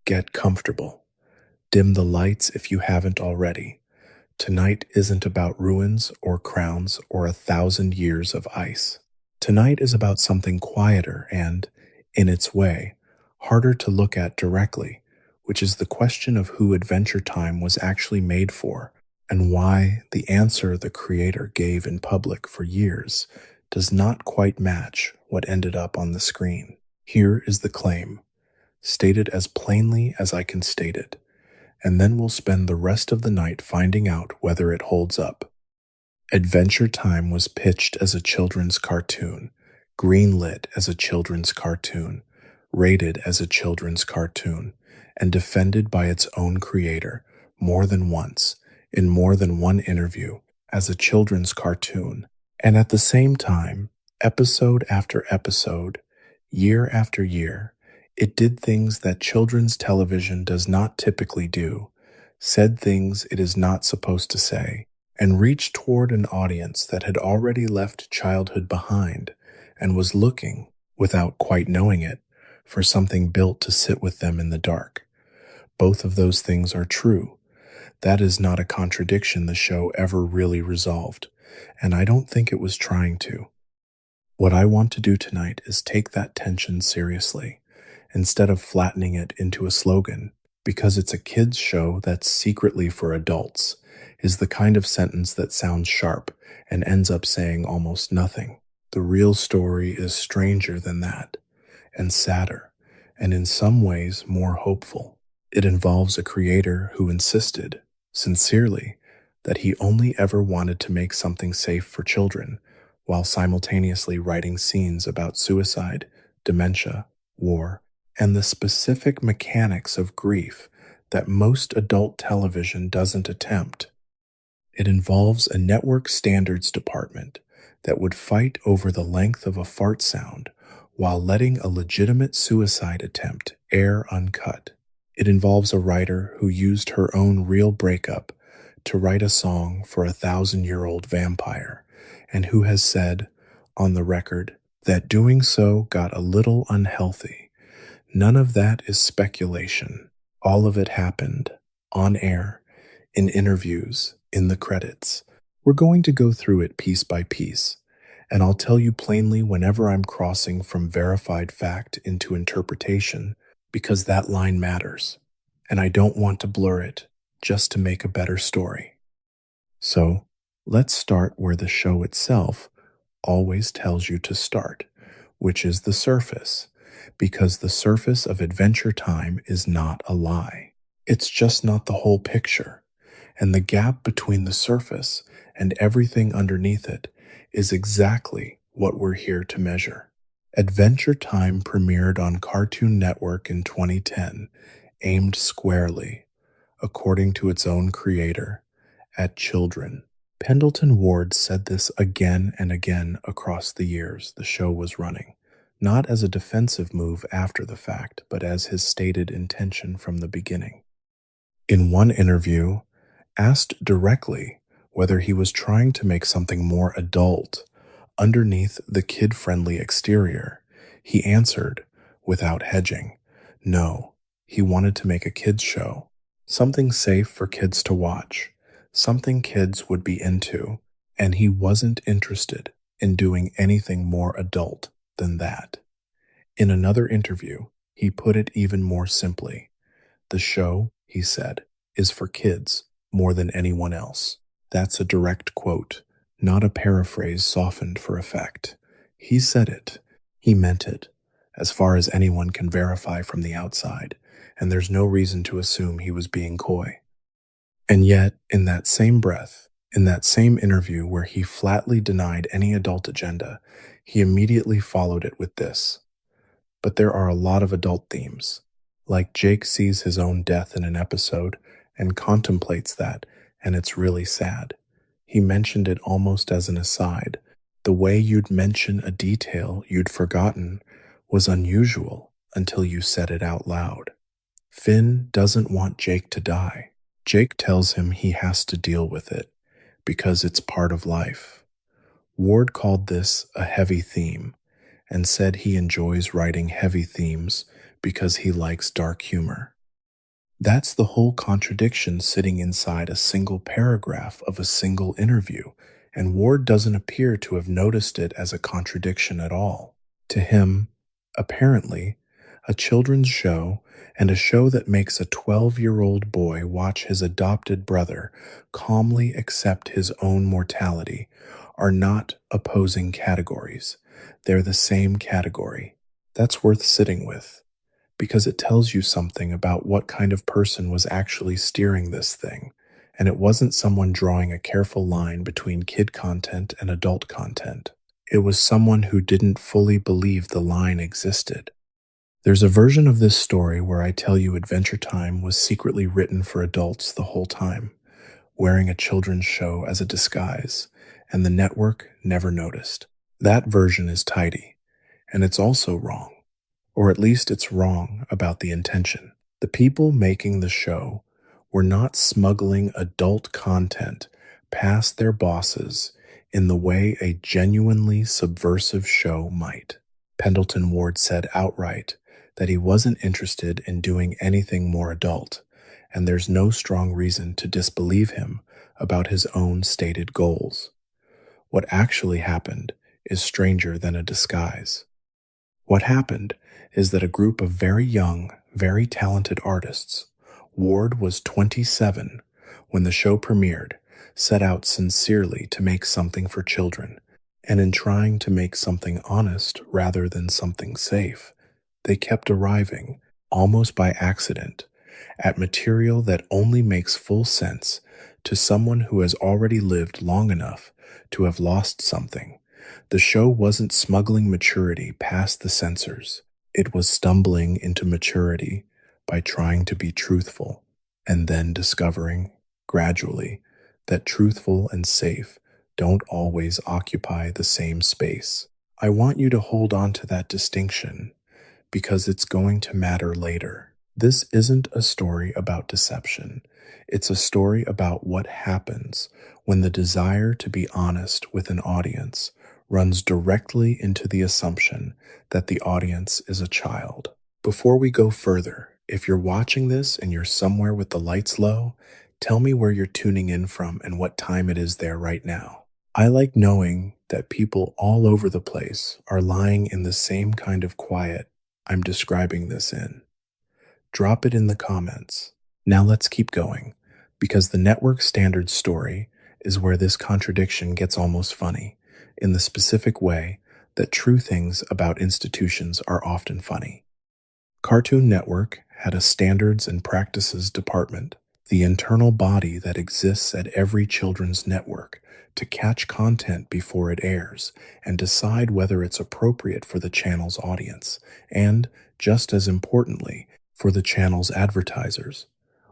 get comfortable. Dim the lights if you haven't already. Tonight isn't about ruins or crowns or 1,000 years of ice. Tonight is about something quieter and, in its way, harder to look at directly, which is the question of who Adventure Time was actually made for and why the answer the creator gave in public for years does not quite match what ended up on the screen. Here is the claim, stated as plainly as I can state it, and then we'll spend the rest of the night finding out whether it holds up. Adventure Time was pitched as a children's cartoon, greenlit as a children's cartoon, rated as a children's cartoon, and defended by its own creator more than once, in more than one interview, as a children's cartoon. And at the same time, episode after episode, year after year, it did things that children's television does not typically do, said things it is not supposed to say, and reached toward an audience that had already left childhood behind and was looking, without quite knowing it, for something built to sit with them in the dark. Both of those things are true. That is not a contradiction the show ever really resolved, and I don't think it was trying to. What I want to do tonight is take that tension seriously, instead of flattening it into a slogan, because it's a kids' show that's secretly for adults, is the kind of sentence that sounds sharp and ends up saying almost nothing. The real story is stranger than that, and sadder, and in some ways more hopeful. It involves a creator who insisted, sincerely, that he only ever wanted to make something safe for children, while simultaneously writing scenes about suicide, dementia, war, and the specific mechanics of grief that most adult television doesn't attempt. It involves a network standards department that would fight over the length of a fart sound while letting a legitimate suicide attempt air uncut. It involves a writer who used her own real breakup to write a song for a 1,000-year-old vampire, and who has said, on the record, that doing so got a little unhealthy. None of that is speculation. All of it happened, on air, in interviews, in the credits. We're going to go through it piece by piece, and I'll tell you plainly whenever I'm crossing from verified fact into interpretation, because that line matters, and I don't want to blur it just to make a better story. So, let's start where the show itself always tells you to start, which is the surface, because the surface of Adventure Time is not a lie. It's just not the whole picture, and the gap between the surface and everything underneath it is exactly what we're here to measure. Adventure Time premiered on Cartoon Network in 2010, aimed squarely, according to its own creator, at children. Pendleton Ward said this again and again across the years the show was running, not as a defensive move after the fact, but as his stated intention from the beginning. In one interview, asked directly whether he was trying to make something more adult underneath the kid-friendly exterior, he answered, without hedging, no, he wanted to make a kids' show, something safe for kids to watch, something kids would be into, and he wasn't interested in doing anything more adult than that. In another interview, he put it even more simply. The show, he said, is for kids more than anyone else. That's a direct quote, not a paraphrase softened for effect. He said it. He meant it, as far as anyone can verify from the outside, and there's no reason to assume he was being coy. And yet, in that same breath, in that same interview where he flatly denied any adult agenda, he immediately followed it with this. But there are a lot of adult themes. Like Jake sees his own death in an episode and contemplates that, and it's really sad. He mentioned it almost as an aside. The way you'd mention a detail you'd forgotten was unusual until you said it out loud. Finn doesn't want Jake to die. Jake tells him he has to deal with it because it's part of life. Ward called this a heavy theme and said he enjoys writing heavy themes because he likes dark humor. That's the whole contradiction sitting inside a single paragraph of a single interview, and Ward doesn't appear to have noticed it as a contradiction at all. To him, apparently, a children's show and a show that makes a 12-year-old boy watch his adopted brother calmly accept his own mortality are not opposing categories. They're the same category. That's worth sitting with, because it tells you something about what kind of person was actually steering this thing. And it wasn't someone drawing a careful line between kid content and adult content. It was someone who didn't fully believe the line existed. There's a version of this story where I tell you Adventure Time was secretly written for adults the whole time, wearing a children's show as a disguise, and the network never noticed. That version is tidy, and it's also wrong. Or at least it's wrong about the intention. The people making the show were not smuggling adult content past their bosses in the way a genuinely subversive show might. Pendleton Ward said outright that he wasn't interested in doing anything more adult, and there's no strong reason to disbelieve him about his own stated goals. What actually happened is stranger than a disguise. What happened is that a group of very young, very talented artists, Ward was 27 when the show premiered, set out sincerely to make something for children, and in trying to make something honest rather than something safe, they kept arriving, almost by accident, at material that only makes full sense to someone who has already lived long enough to have lost something. The show wasn't smuggling maturity past the censors. It was stumbling into maturity by trying to be truthful, and then discovering, gradually, that truthful and safe don't always occupy the same space. I want you to hold on to that distinction, because it's going to matter later. This isn't a story about deception. It's a story about what happens when the desire to be honest with an audience runs directly into the assumption that the audience is a child. Before we go further, if you're watching this and you're somewhere with the lights low, tell me where you're tuning in from and what time it is there right now. I like knowing that people all over the place are lying in the same kind of quiet I'm describing this in. Drop it in the comments. Now let's keep going, because the network standard story is where this contradiction gets almost funny, in the specific way that true things about institutions are often funny. Cartoon Network had a standards and practices department, the internal body that exists at every children's network to catch content before it airs and decide whether it's appropriate for the channel's audience, and, just as importantly, for the channel's advertisers.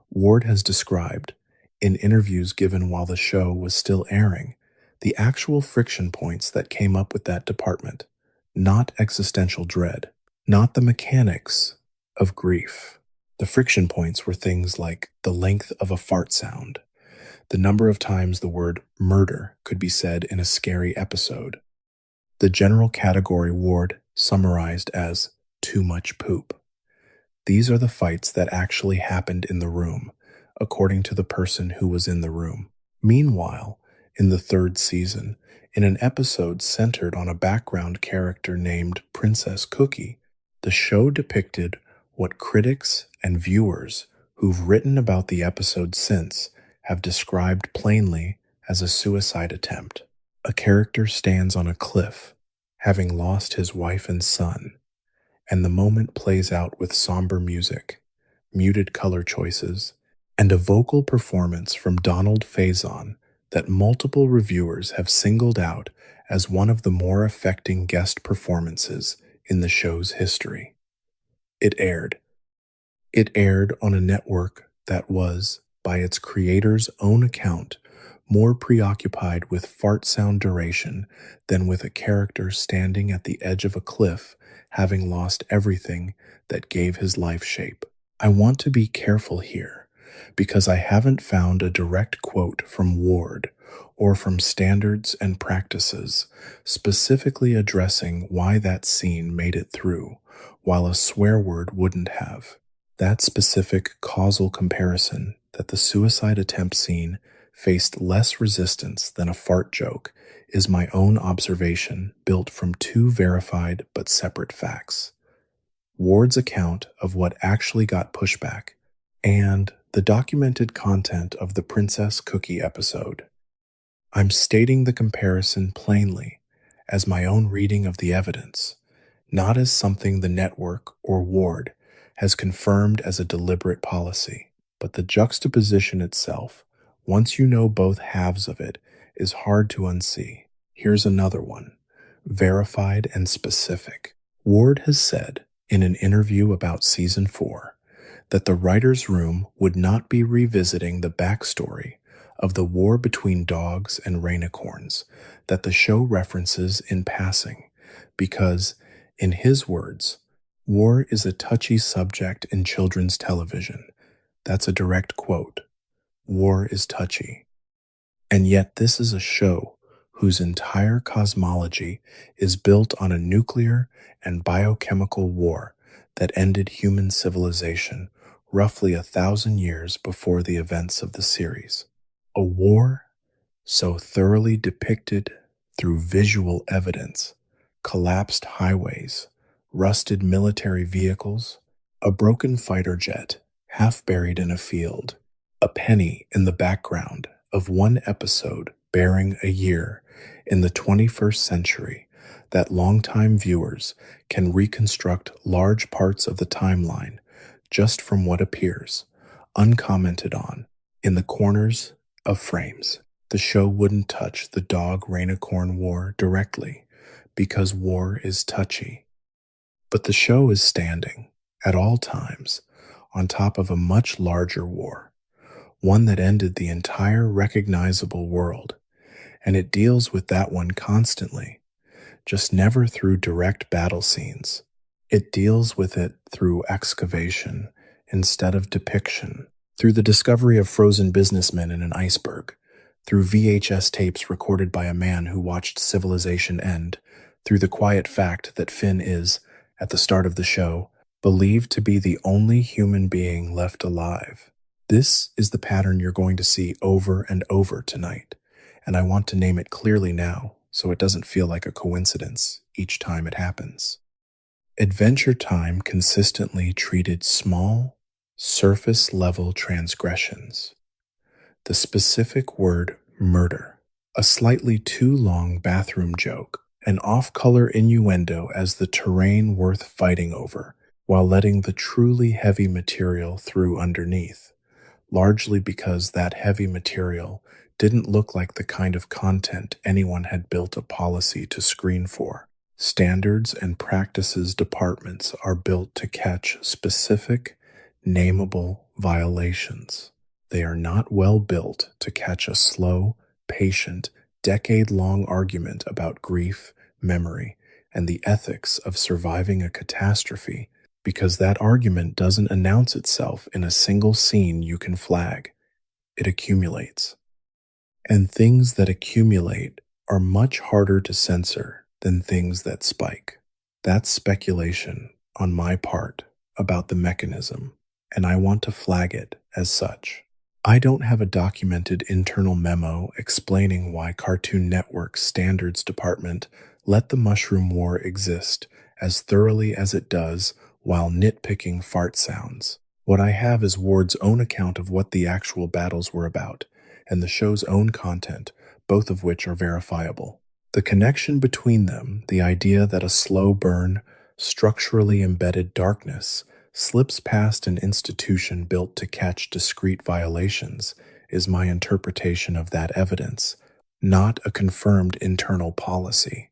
Ward has described, in interviews given while the show was still airing, the actual friction points that came up with that department, not existential dread, not the mechanics of grief. The friction points were things like the length of a fart sound, the number of times the word murder could be said in a scary episode, the general category Ward summarized as too much poop. These are the fights that actually happened in the room, according to the person who was in the room. Meanwhile, in the third season, in an episode centered on a background character named Princess Cookie, the show depicted what critics and viewers who've written about the episode since have described plainly as a suicide attempt. A character stands on a cliff, having lost his wife and son, and the moment plays out with somber music, muted color choices, and a vocal performance from Donald Faison that multiple reviewers have singled out as one of the more affecting guest performances in the show's history. It aired. It aired on a network that was, by its creator's own account, more preoccupied with fart sound duration than with a character standing at the edge of a cliff, having lost everything that gave his life shape. I want to be careful here, because I haven't found a direct quote from Ward or from standards and practices specifically addressing why that scene made it through, while a swear word wouldn't have. That specific causal comparison that the suicide attempt scene faced less resistance than a fart joke is my own observation built from two verified but separate facts: Ward's account of what actually got pushback and the documented content of the Princess Cookie episode. I'm stating the comparison plainly as my own reading of the evidence, not as something the network or Ward has confirmed as a deliberate policy. But the juxtaposition itself, once you know both halves of it, is hard to unsee. Here's another one, verified and specific. Ward has said in an interview about season 4 that the writer's room would not be revisiting the backstory of the war between dogs and rainicorns that the show references in passing, because, in his words, war is a touchy subject in children's television. That's a direct quote. War is touchy. And yet this is a show whose entire cosmology is built on a nuclear and biochemical war that ended human civilization roughly 1,000 years before the events of the series. A war so thoroughly depicted through visual evidence, collapsed highways, rusted military vehicles, a broken fighter jet half buried in a field, a penny in the background of one episode bearing a year in the 21st century that longtime viewers can reconstruct large parts of the timeline just from what appears, uncommented on, in the corners of frames. The show wouldn't touch the dog rainicorn war directly because war is touchy. But the show is standing, at all times, on top of a much larger war, one that ended the entire recognizable world, and it deals with that one constantly, just never through direct battle scenes. It deals with it through excavation instead of depiction, through the discovery of frozen businessmen in an iceberg, through VHS tapes recorded by a man who watched civilization end, through the quiet fact that Finn is, at the start of the show, believed to be the only human being left alive. This is the pattern you're going to see over and over tonight, and I want to name it clearly now so it doesn't feel like a coincidence each time it happens. Adventure Time consistently treated small, surface-level transgressions. The specific word murder, a slightly too long bathroom joke, an off-color innuendo as the terrain worth fighting over, while letting the truly heavy material through underneath, largely because that heavy material didn't look like the kind of content anyone had built a policy to screen for. Standards and practices departments are built to catch specific, nameable violations. They are not well built to catch a slow, patient, decade-long argument about grief, memory, and the ethics of surviving a catastrophe, because that argument doesn't announce itself in a single scene you can flag. It accumulates. And things that accumulate are much harder to censor than things that spike. That's speculation on my part about the mechanism, and I want to flag it as such. I don't have a documented internal memo explaining why Cartoon Network's standards department let the Mushroom War exist as thoroughly as it does while nitpicking fart sounds. What I have is Ward's own account of what the actual battles were about, and the show's own content, both of which are verifiable. The connection between them, the idea that a slow burn, structurally embedded darkness slips past an institution built to catch discrete violations, is my interpretation of that evidence, not a confirmed internal policy.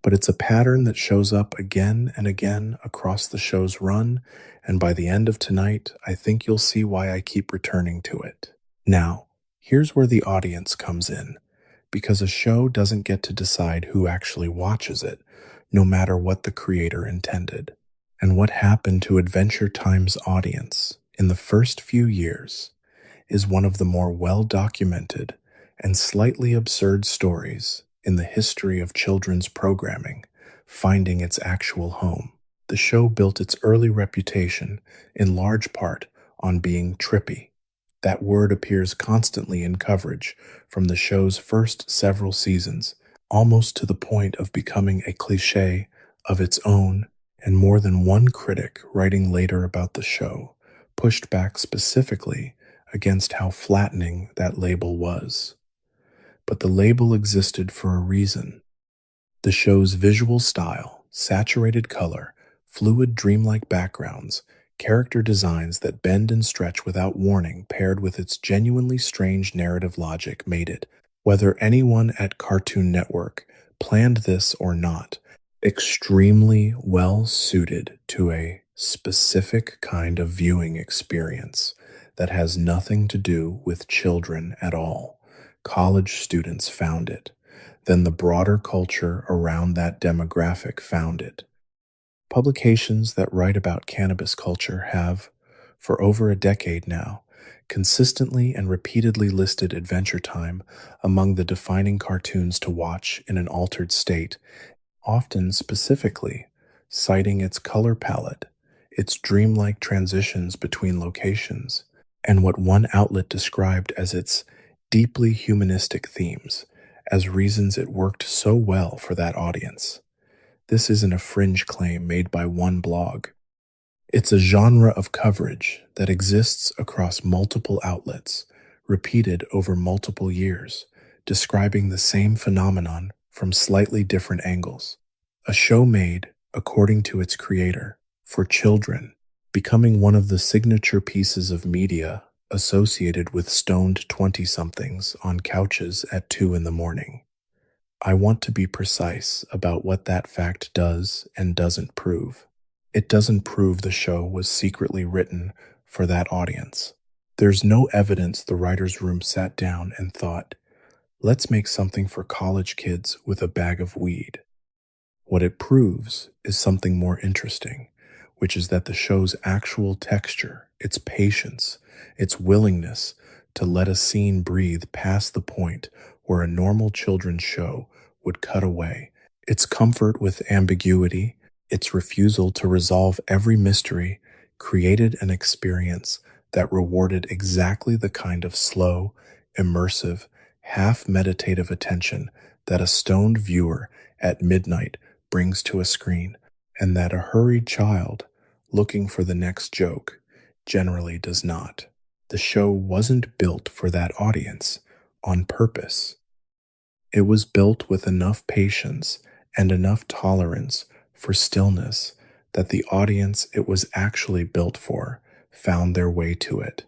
But it's a pattern that shows up again and again across the show's run, and by the end of tonight, I think you'll see why I keep returning to it. Now, here's where the audience comes in, because a show doesn't get to decide who actually watches it, no matter what the creator intended. And what happened to Adventure Time's audience in the first few years is one of the more well-documented and slightly absurd stories in the history of children's programming finding its actual home. The show built its early reputation in large part on being trippy. That word appears constantly in coverage from the show's first several seasons, almost to the point of becoming a cliche of its own, and more than one critic writing later about the show pushed back specifically against how flattening that label was. But the label existed for a reason. The show's visual style, saturated color, fluid dreamlike backgrounds, character designs that bend and stretch without warning, paired with its genuinely strange narrative logic, made it, whether anyone at Cartoon Network planned this or not, extremely well suited to a specific kind of viewing experience that has nothing to do with children at all. College students found it, then the broader culture around that demographic found it. Publications that write about cannabis culture have, for over a decade now, consistently and repeatedly listed Adventure Time among the defining cartoons to watch in an altered state, often specifically citing its color palette, its dreamlike transitions between locations, and what one outlet described as its deeply humanistic themes as reasons it worked so well for that audience. This isn't a fringe claim made by one blog. It's a genre of coverage that exists across multiple outlets, repeated over multiple years, describing the same phenomenon from slightly different angles. A show made, according to its creator, for children, becoming one of the signature pieces of media associated with stoned 20-somethings on couches at 2 in the morning. I want to be precise about what that fact does and doesn't prove. It doesn't prove the show was secretly written for that audience. There's no evidence the writer's room sat down and thought, let's make something for college kids with a bag of weed. What it proves is something more interesting, which is that the show's actual texture, its patience, its willingness to let a scene breathe past the point where a normal children's show would cut away, its comfort with ambiguity, its refusal to resolve every mystery, created an experience that rewarded exactly the kind of slow, immersive, half-meditative attention that a stoned viewer at midnight brings to a screen, and that a hurried child looking for the next joke generally does not. The show wasn't built for that audience on purpose. It was built with enough patience and enough tolerance for stillness that the audience it was actually built for found their way to it,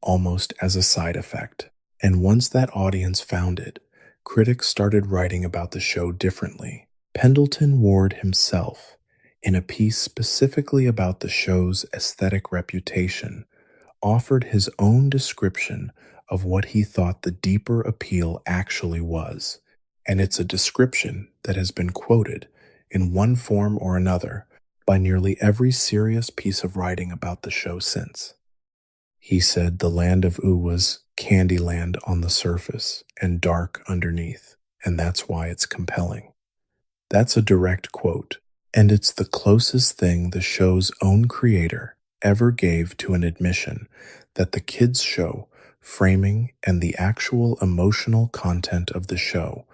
almost as a side effect. And once that audience found it, critics started writing about the show differently. Pendleton Ward himself, in a piece specifically about the show's aesthetic reputation, offered his own description of what he thought the deeper appeal actually was, and it's a description that has been quoted in one form or another by nearly every serious piece of writing about the show since. He said the land of Ooh was Candyland on the surface and dark underneath, and that's why it's compelling. That's a direct quote, and it's the closest thing the show's own creator ever gave to an admission that the kids' show, framing, and the actual emotional content of the show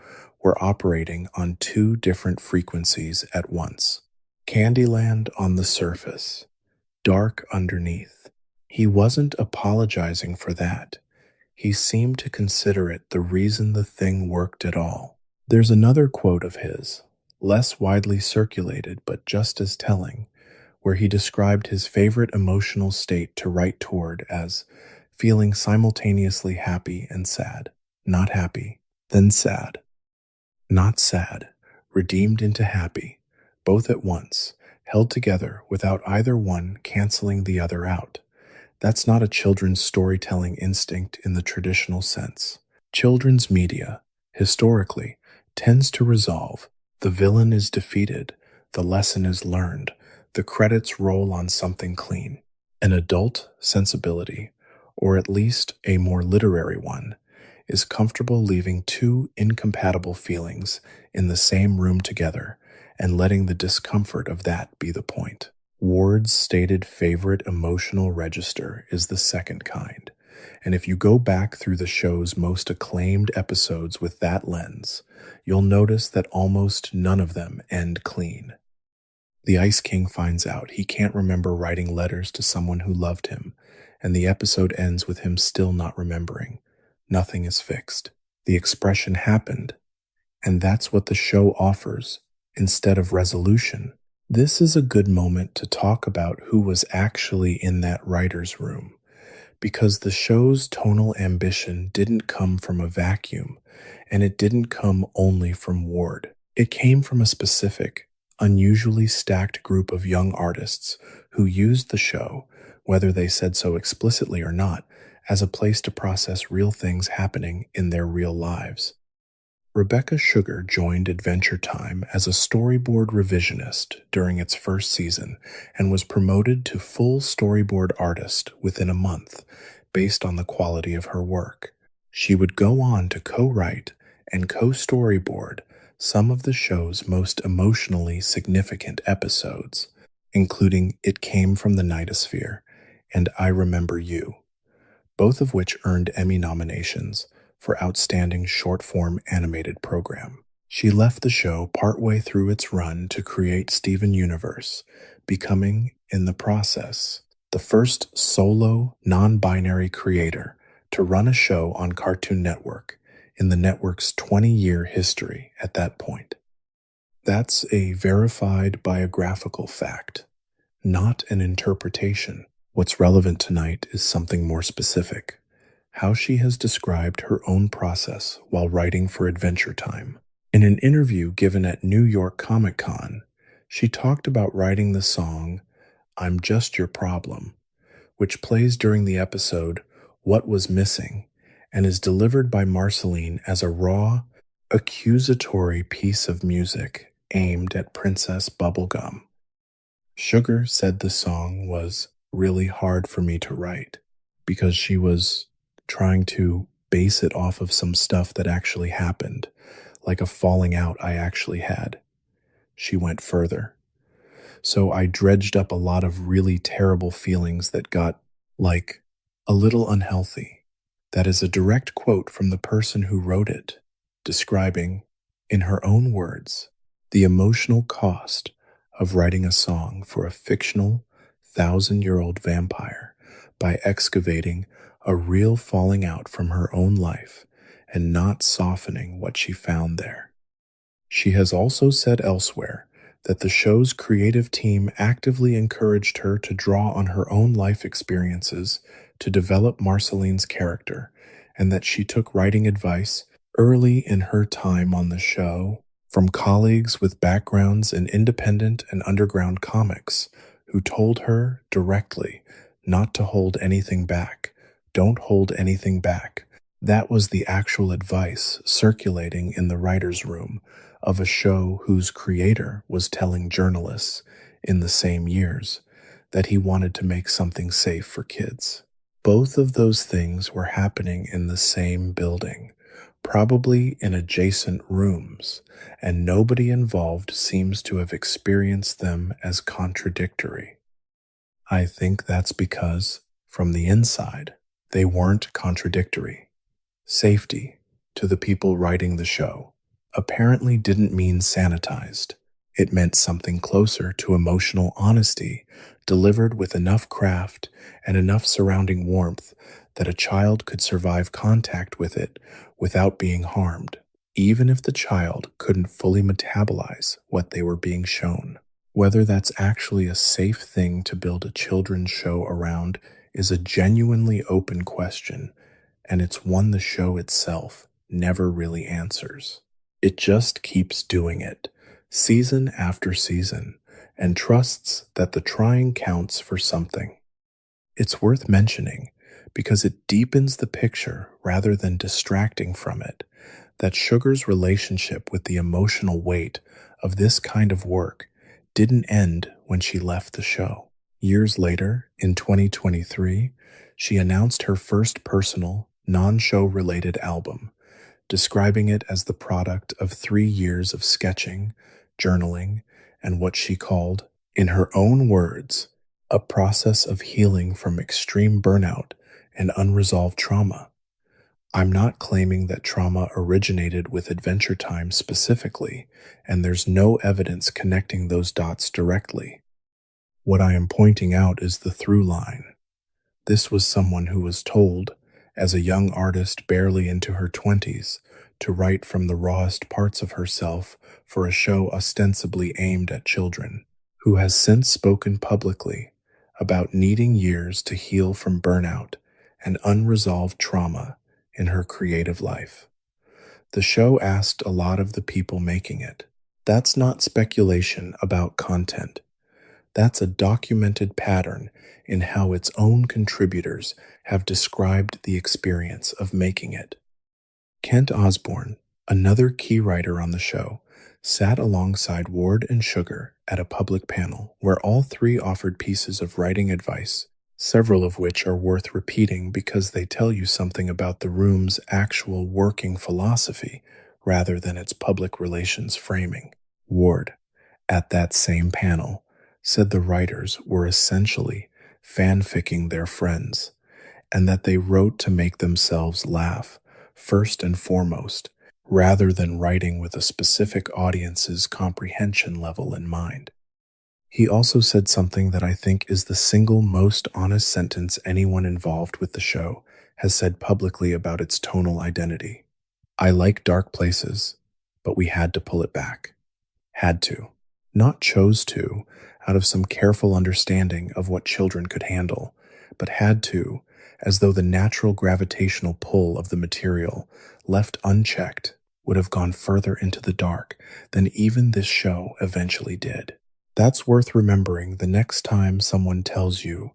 were operating on two different frequencies at once. Candyland on the surface, dark underneath. He wasn't apologizing for that. He seemed to consider it the reason the thing worked at all. There's another quote of his, less widely circulated but just as telling, where he described his favorite emotional state to write toward as feeling simultaneously happy and sad. Not happy, then sad. Not sad, redeemed into happy, both at once, held together without either one canceling the other out. That's not a children's storytelling instinct in the traditional sense. Children's media, historically, tends to resolve. The villain is defeated, the lesson is learned, the credits roll on something clean. An adult sensibility, or at least a more literary one, is comfortable leaving two incompatible feelings in the same room together and letting the discomfort of that be the point. Ward's stated favorite emotional register is the second kind, and if you go back through the show's most acclaimed episodes with that lens, you'll notice that almost none of them end clean. The Ice King finds out he can't remember writing letters to someone who loved him, and the episode ends with him still not remembering. Nothing is fixed. The expression happened, and that's what the show offers instead of resolution. This is a good moment to talk about who was actually in that writer's room, because the show's tonal ambition didn't come from a vacuum, and it didn't come only from Ward. It came from a specific, unusually stacked group of young artists who used the show, whether they said so explicitly or not, as a place to process real things happening in their real lives. Rebecca Sugar joined Adventure Time as a storyboard revisionist during its first season and was promoted to full storyboard artist within a month based on the quality of her work. She would go on to co-write and co-storyboard some of the show's most emotionally significant episodes, including It Came from the Nightosphere and I Remember You, both of which earned Emmy nominations for Outstanding Short-Form Animated Program. She left the show partway through its run to create Steven Universe, becoming, in the process, the first solo, non-binary creator to run a show on Cartoon Network in the network's 20-year history at that point. That's a verified biographical fact, not an interpretation. What's relevant tonight is something more specific: how she has described her own process while writing for Adventure Time. In an interview given at New York Comic Con, she talked about writing the song I'm Just Your Problem, which plays during the episode What Was Missing and is delivered by Marceline as a raw, accusatory piece of music aimed at Princess Bubblegum. Sugar said the song was really hard for me to write because she was trying to base it off of some stuff that actually happened, like a falling out I actually had. She went further. So I dredged up a lot of really terrible feelings that got, like, a little unhealthy. That is a direct quote from the person who wrote it, describing, in her own words, the emotional cost of writing a song for a fictional, 1,000-year-old vampire by excavating a real falling out from her own life and not softening what she found there. She has also said elsewhere that the show's creative team actively encouraged her to draw on her own life experiences to develop Marceline's character, and that she took writing advice early in her time on the show from colleagues with backgrounds in independent and underground comics who told her directly not to hold anything back. Don't hold anything back. That was the actual advice circulating in the writer's room of a show whose creator was telling journalists in the same years that he wanted to make something safe for kids. Both of those things were happening in the same building, probably in adjacent rooms, and nobody involved seems to have experienced them as contradictory. I think that's because, from the inside, they weren't contradictory. Safety, to the people writing the show, apparently didn't mean sanitized. It meant something closer to emotional honesty, delivered with enough craft and enough surrounding warmth that a child could survive contact with it without being harmed, even if the child couldn't fully metabolize what they were being shown. Whether that's actually a safe thing to build a children's show around is a genuinely open question, and it's one the show itself never really answers. It just keeps doing it, season after season, and trusts that the trying counts for something. It's worth mentioning, because it deepens the picture rather than distracting from it, that Sugar's relationship with the emotional weight of this kind of work didn't end when she left the show. Years later, in 2023, she announced her first personal, non-show related album, describing it as the product of 3 years of sketching, journaling, and what she called, in her own words, a process of healing from extreme burnout and unresolved trauma. I'm not claiming that trauma originated with Adventure Time specifically, and there's no evidence connecting those dots directly. What I am pointing out is the through line. This was someone who was told, as a young artist barely into her 20s, to write from the rawest parts of herself for a show ostensibly aimed at children, who has since spoken publicly about needing years to heal from burnout and unresolved trauma in her creative life. The show asked a lot of the people making it. That's not speculation about content. That's a documented pattern in how its own contributors have described the experience of making it. Kent Osborne, another key writer on the show, sat alongside Ward and Sugar at a public panel where all three offered pieces of writing advice, several of which are worth repeating because they tell you something about the room's actual working philosophy rather than its public relations framing. Ward, at that same panel, said the writers were essentially fanficking their friends, and that they wrote to make themselves laugh, first and foremost, rather than writing with a specific audience's comprehension level in mind. He also said something that I think is the single most honest sentence anyone involved with the show has said publicly about its tonal identity. I like dark places, but we had to pull it back. Had to. Not chose to, out of some careful understanding of what children could handle, but had to, as though the natural gravitational pull of the material, left unchecked, would have gone further into the dark than even this show eventually did. That's worth remembering the next time someone tells you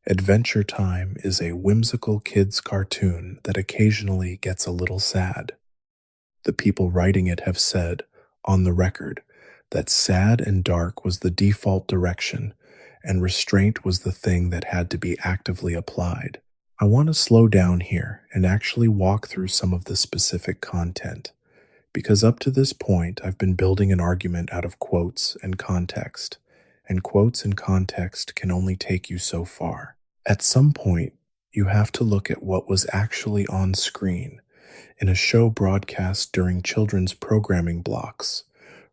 Adventure Time is a whimsical kids' cartoon that occasionally gets a little sad. The people writing it have said, on the record, that sad and dark was the default direction, and restraint was the thing that had to be actively applied. I want to slow down here and actually walk through some of the specific content, because up to this point I've been building an argument out of quotes and context, and quotes and context can only take you so far. At some point, you have to look at what was actually on screen in a show broadcast during children's programming blocks,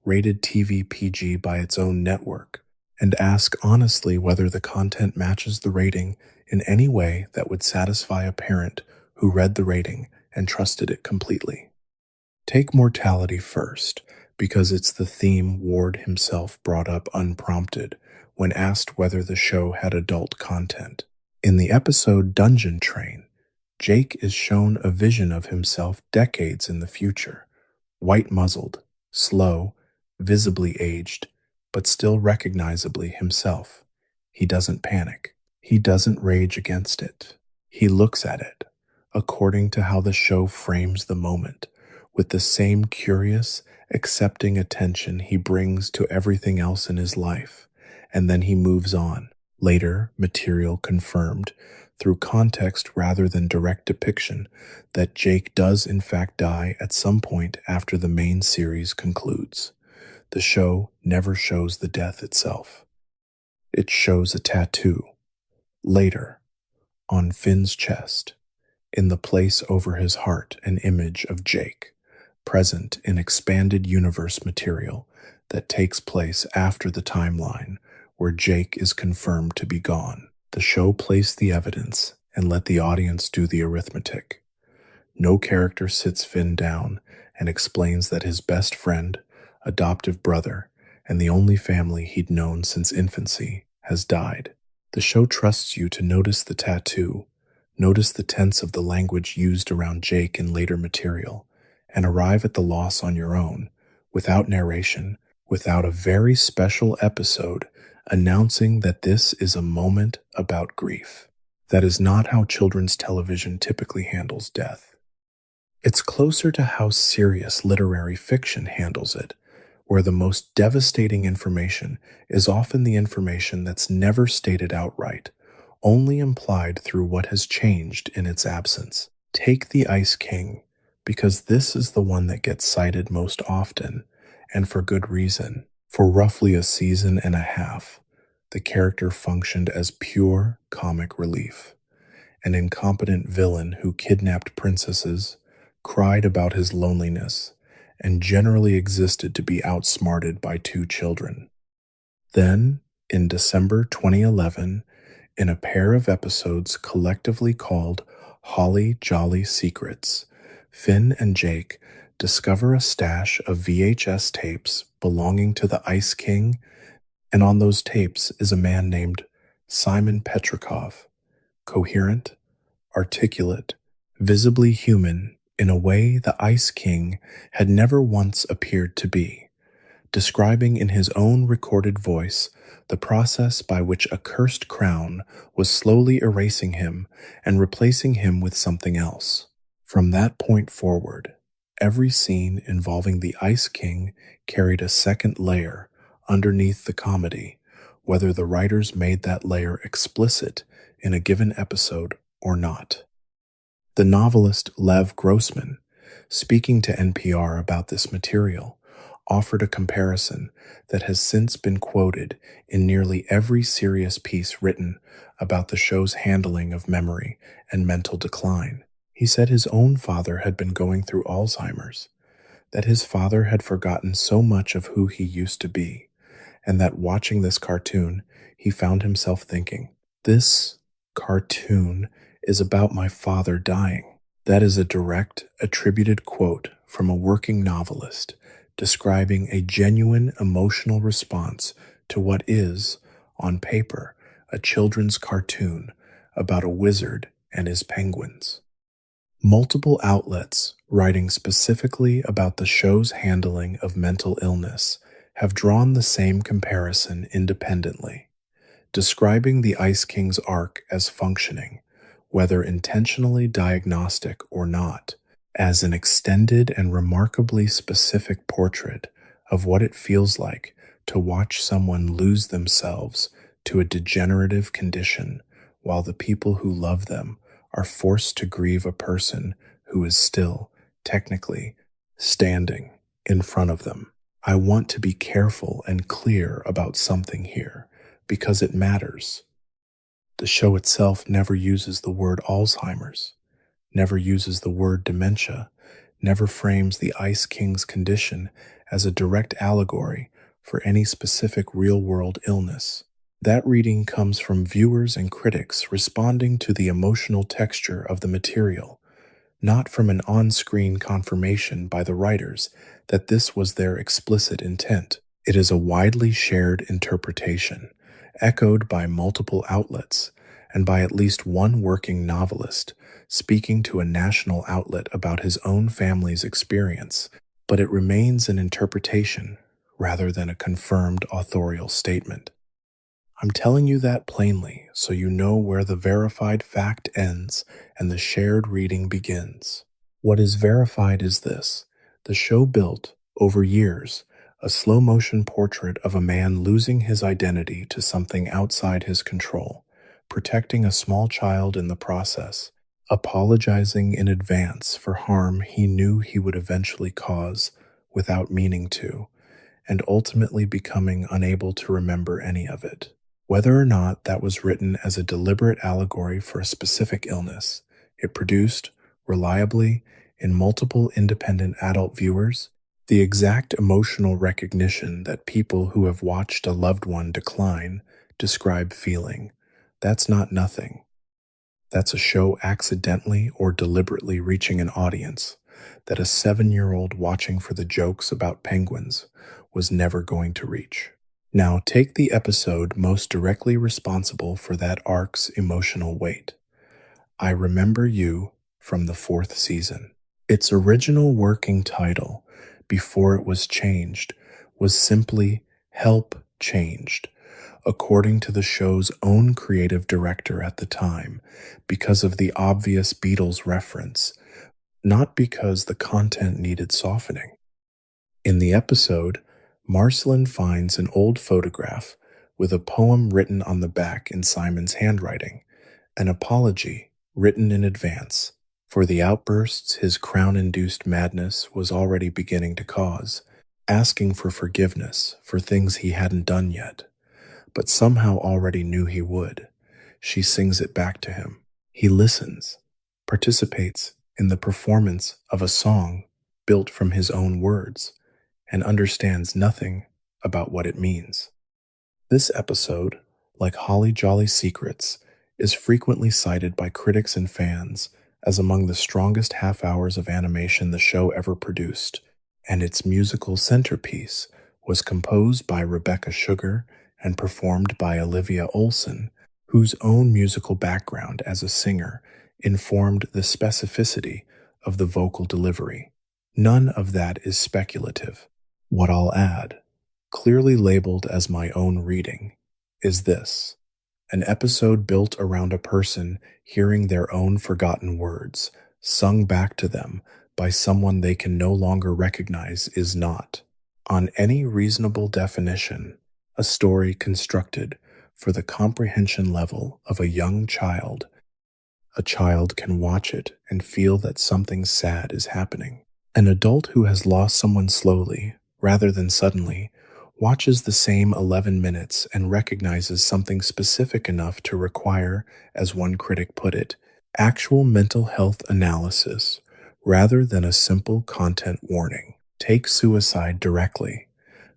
rated TV PG by its own network, and ask honestly whether the content matches the rating in any way that would satisfy a parent who read the rating and trusted it completely. Take mortality first, because it's the theme Ward himself brought up unprompted when asked whether the show had adult content. In the episode Dungeon Train, Jake is shown a vision of himself decades in the future, white-muzzled, slow, visibly aged, but still recognizably himself. He doesn't panic. He doesn't rage against it. He looks at it, according to how the show frames the moment, with the same curious, accepting attention he brings to everything else in his life, and then he moves on. Later, material confirmed, through context rather than direct depiction, that Jake does in fact die at some point after the main series concludes. The show never shows the death itself. It shows a tattoo. Later, on Finn's chest, in the place over his heart, an image of Jake, present in expanded universe material that takes place after the timeline where Jake is confirmed to be gone. The show placed the evidence and let the audience do the arithmetic. No character sits Finn down and explains that his best friend, adoptive brother, and the only family he'd known since infancy has died. The show trusts you to notice the tattoo, notice the tense of the language used around Jake in later material, and arrive at the loss on your own, without narration, without a very special episode announcing that this is a moment about grief. That is not how children's television typically handles death. It's closer to how serious literary fiction handles it, where the most devastating information is often the information that's never stated outright, only implied through what has changed in its absence. Take the Ice King, because this is the one that gets cited most often, and for good reason. For roughly a season and a half, the character functioned as pure comic relief, an incompetent villain who kidnapped princesses, cried about his loneliness, and generally existed to be outsmarted by two children. Then, in December 2011, in a pair of episodes collectively called Holly Jolly Secrets, Finn and Jake discover a stash of VHS tapes belonging to the Ice King, and on those tapes is a man named Simon Petrikov, coherent, articulate, visibly human in a way the Ice King had never once appeared to be, describing in his own recorded voice the process by which a cursed crown was slowly erasing him and replacing him with something else. From that point forward, every scene involving the Ice King carried a second layer underneath the comedy, whether the writers made that layer explicit in a given episode or not. The novelist Lev Grossman, speaking to NPR about this material, offered a comparison that has since been quoted in nearly every serious piece written about the show's handling of memory and mental decline. He said his own father had been going through Alzheimer's, that his father had forgotten so much of who he used to be, and that watching this cartoon, he found himself thinking, "This cartoon is about my father dying." That is a direct, attributed quote from a working novelist describing a genuine emotional response to what is, on paper, a children's cartoon about a wizard and his penguins. Multiple outlets writing specifically about the show's handling of mental illness have drawn the same comparison independently, describing the Ice King's arc as functioning, whether intentionally diagnostic or not, as an extended and remarkably specific portrait of what it feels like to watch someone lose themselves to a degenerative condition while the people who love them are forced to grieve a person who is still, technically, standing in front of them. I want to be careful and clear about something here, because it matters. The show itself never uses the word Alzheimer's, never uses the word dementia, never frames the Ice King's condition as a direct allegory for any specific real-world illness. That reading comes from viewers and critics responding to the emotional texture of the material, not from an on-screen confirmation by the writers that this was their explicit intent. It is a widely shared interpretation, echoed by multiple outlets, and by at least one working novelist speaking to a national outlet about his own family's experience, but it remains an interpretation rather than a confirmed authorial statement. I'm telling you that plainly so you know where the verified fact ends and the shared reading begins. What is verified is this: the show built, over years, a slow-motion portrait of a man losing his identity to something outside his control, protecting a small child in the process, apologizing in advance for harm he knew he would eventually cause without meaning to, and ultimately becoming unable to remember any of it. Whether or not that was written as a deliberate allegory for a specific illness, it produced, reliably, in multiple independent adult viewers, the exact emotional recognition that people who have watched a loved one decline describe feeling. That's not nothing. That's a show accidentally or deliberately reaching an audience that a 7-year-old watching for the jokes about penguins was never going to reach. Now take the episode most directly responsible for that arc's emotional weight. I Remember You from the 4th season. Its original working title, before it was changed, was simply Help Changed, according to the show's own creative director at the time, because of the obvious Beatles reference, not because the content needed softening. In the episode, Marceline finds an old photograph with a poem written on the back in Simon's handwriting, an apology written in advance, for the outbursts his crown-induced madness was already beginning to cause, asking for forgiveness for things he hadn't done yet, but somehow already knew he would. She sings it back to him. He listens, participates in the performance of a song built from his own words, and understands nothing about what it means. This episode, like Holly Jolly Secrets, is frequently cited by critics and fans as among the strongest half hours of animation the show ever produced, and its musical centerpiece was composed by Rebecca Sugar and performed by Olivia Olson, whose own musical background as a singer informed the specificity of the vocal delivery. None of that is speculative. What I'll add, clearly labeled as my own reading, is this: an episode built around a person hearing their own forgotten words, sung back to them by someone they can no longer recognize, is not, on any reasonable definition, a story constructed for the comprehension level of a young child. A child can watch it and feel that something sad is happening. An adult who has lost someone slowly, rather than suddenly, watches the same 11 minutes and recognizes something specific enough to require, as one critic put it, actual mental health analysis rather than a simple content warning. Take suicide directly,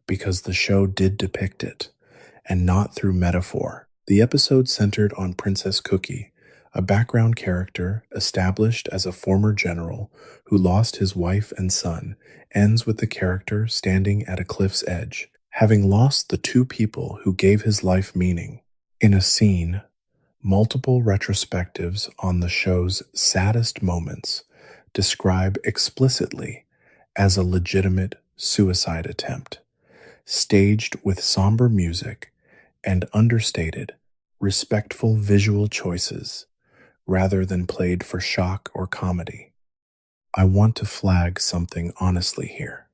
because the show did depict it, and not through metaphor. The episode centered on Princess Cookie, a background character established as a former general who lost his wife and son, ends with the character standing at a cliff's edge, having lost the two people who gave his life meaning. In a scene, multiple retrospectives on the show's saddest moments describe explicitly as a legitimate suicide attempt, staged with somber music and understated, respectful visual choices rather than played for shock or comedy. I want to flag something honestly here,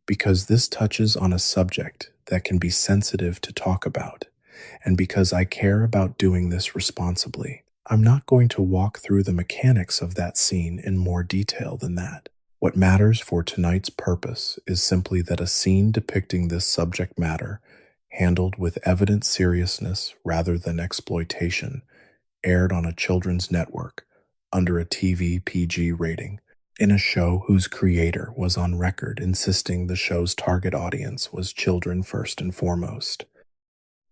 because this touches on a subject that can be sensitive to talk about, and because I care about doing this responsibly. I'm not going to walk through the mechanics of that scene in more detail than that. What matters for tonight's purpose is simply that a scene depicting this subject matter, handled with evident seriousness rather than exploitation, aired on a children's network under a TV PG rating, in a show whose creator was on record insisting the show's target audience was children first and foremost.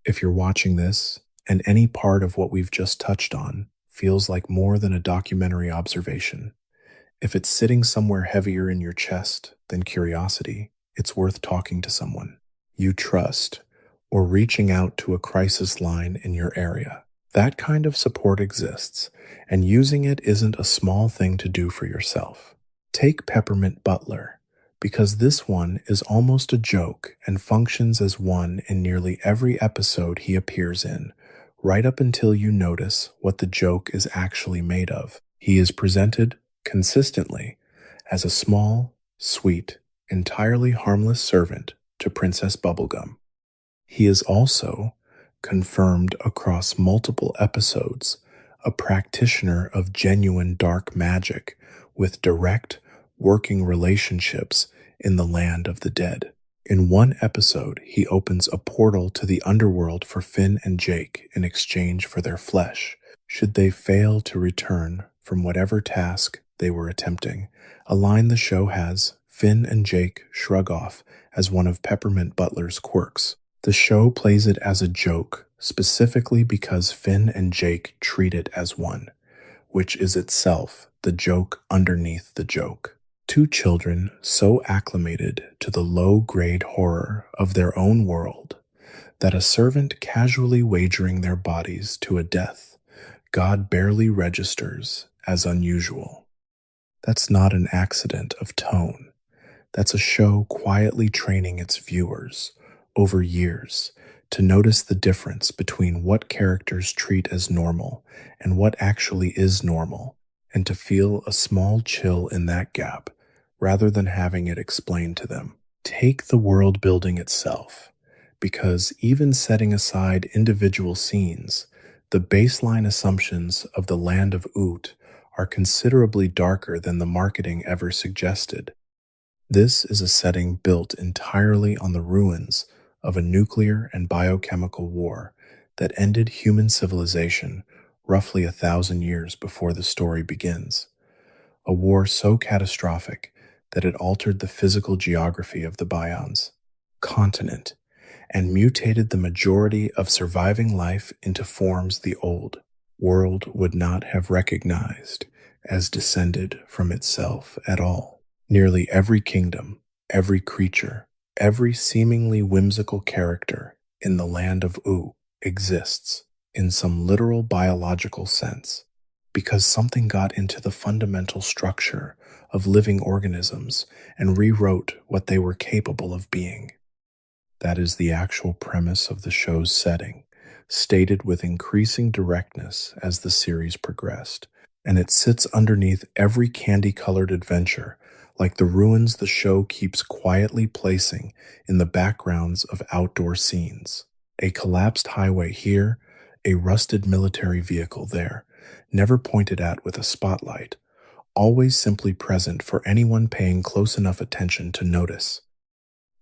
If you're watching this, and any part of what we've just touched on feels like more than a documentary observation, if it's sitting somewhere heavier in your chest than curiosity, it's worth talking to someone you trust or reaching out to a crisis line in your area. That kind of support exists, and using it isn't a small thing to do for yourself. Take Peppermint Butler, because this one is almost a joke and functions as one in nearly every episode he appears in, right up until you notice what the joke is actually made of. He is presented consistently as a small, sweet, entirely harmless servant to Princess Bubblegum. He is also, confirmed across multiple episodes, a practitioner of genuine dark magic with direct, working relationships in the land of the dead. In one episode, he opens a portal to the underworld for Finn and Jake in exchange for their flesh, should they fail to return from whatever task they were attempting, a line the show has Finn and Jake shrug off as one of Peppermint Butler's quirks. The show plays it as a joke specifically because Finn and Jake treat it as one, which is itself the joke underneath the joke. Two children so acclimated to the low-grade horror of their own world that a servant casually wagering their bodies to a death God barely registers as unusual. That's not an accident of tone. That's a show quietly training its viewers over years to notice the difference between what characters treat as normal and what actually is normal, and to feel a small chill in that gap rather than having it explained to them. Take the world building itself, because even setting aside individual scenes, the baseline assumptions of the land of Oot are considerably darker than the marketing ever suggested. This is a setting built entirely on the ruins of a nuclear and biochemical war that ended human civilization roughly 1,000 years before the story begins. A war so catastrophic that it altered the physical geography of the Bions continent and mutated the majority of surviving life into forms the old world would not have recognized as descended from itself at all. Nearly every kingdom, every creature, every seemingly whimsical character in the land of U exists in some literal biological sense because something got into the fundamental structure of living organisms and rewrote what they were capable of being. That is the actual premise of the show's setting, stated with increasing directness as the series progressed, and it sits underneath every candy-colored adventure, like the ruins the show keeps quietly placing in the backgrounds of outdoor scenes. A collapsed highway here, a rusted military vehicle there, never pointed at with a spotlight, always simply present for anyone paying close enough attention to notice.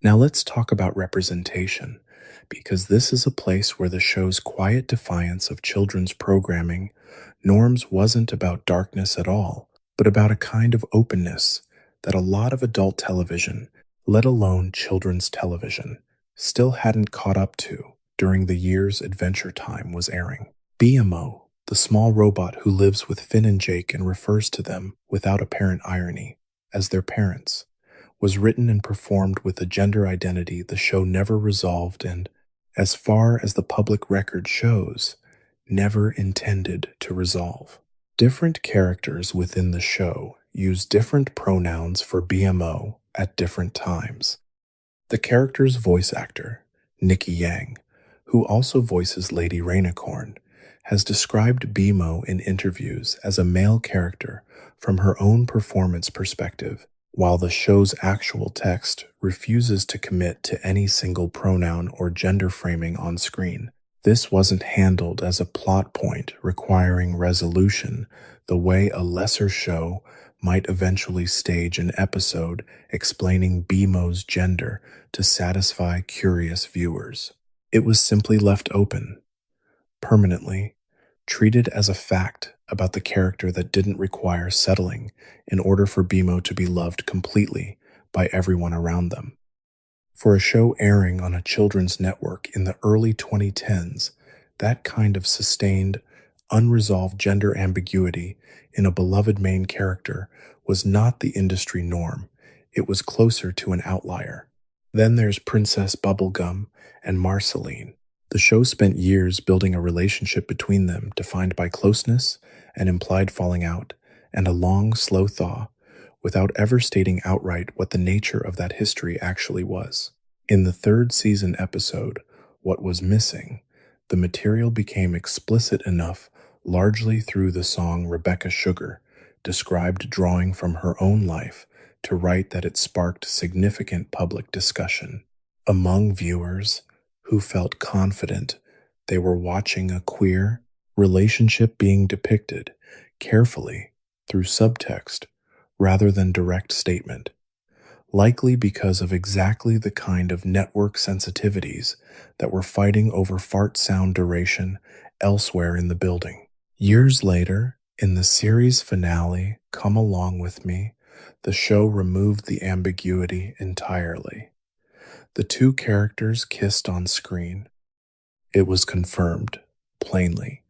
Now let's talk about representation, because this is a place where the show's quiet defiance of children's programming norms wasn't about darkness at all, but about a kind of openness that a lot of adult television, let alone children's television, still hadn't caught up to during the years Adventure Time was airing. BMO, the small robot who lives with Finn and Jake and refers to them, without apparent irony, as their parents, was written and performed with a gender identity the show never resolved and, as far as the public record shows, never intended to resolve. Different characters within the show use different pronouns for BMO at different times. The character's voice actor, Nikki Yang, who also voices Lady Rainicorn, has described BMO in interviews as a male character from her own performance perspective, while the show's actual text refuses to commit to any single pronoun or gender framing on screen. This wasn't handled as a plot point requiring resolution the way a lesser show might eventually stage an episode explaining BMO's gender to satisfy curious viewers. It was simply left open, permanently, treated as a fact about the character that didn't require settling in order for BMO to be loved completely by everyone around them. For a show airing on a children's network in the early 2010s, that kind of sustained, unresolved gender ambiguity in a beloved main character was not the industry norm. It was closer to an outlier. Then there's Princess Bubblegum and Marceline. The show spent years building a relationship between them defined by closeness and implied falling out, and a long, slow thaw, without ever stating outright what the nature of that history actually was. In the third season episode, What Was Missing, the material became explicit enough largely through the song Rebecca Sugar, described drawing from her own life, to write that it sparked significant public discussion among viewers who felt confident they were watching a queer relationship being depicted carefully through subtext rather than direct statement, likely because of exactly the kind of network sensitivities that were fighting over fart sound duration elsewhere in the building. Years later, in the series finale, Come Along With Me, the show removed the ambiguity entirely. The two characters kissed on screen. It was confirmed, plainly,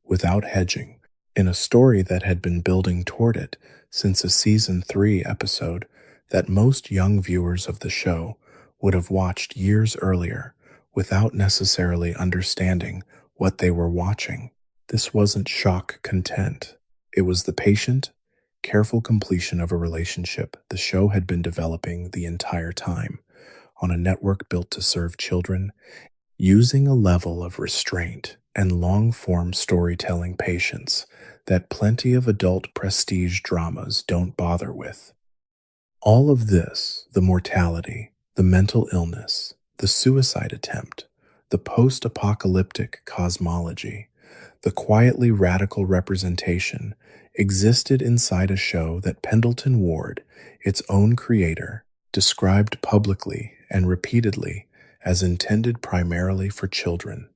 without hedging, in a story that had been building toward it since a season 3 episode that most young viewers of the show would have watched years earlier without necessarily understanding what they were watching. This wasn't shock content. It was the patient, careful completion of a relationship the show had been developing the entire time on a network built to serve children, using a level of restraint and long-form storytelling patience that plenty of adult prestige dramas don't bother with. All of this, the mortality, the mental illness, the suicide attempt, the post-apocalyptic cosmology, the quietly radical representation existed inside a show that Pendleton Ward, its own creator, described publicly and repeatedly as intended primarily for children.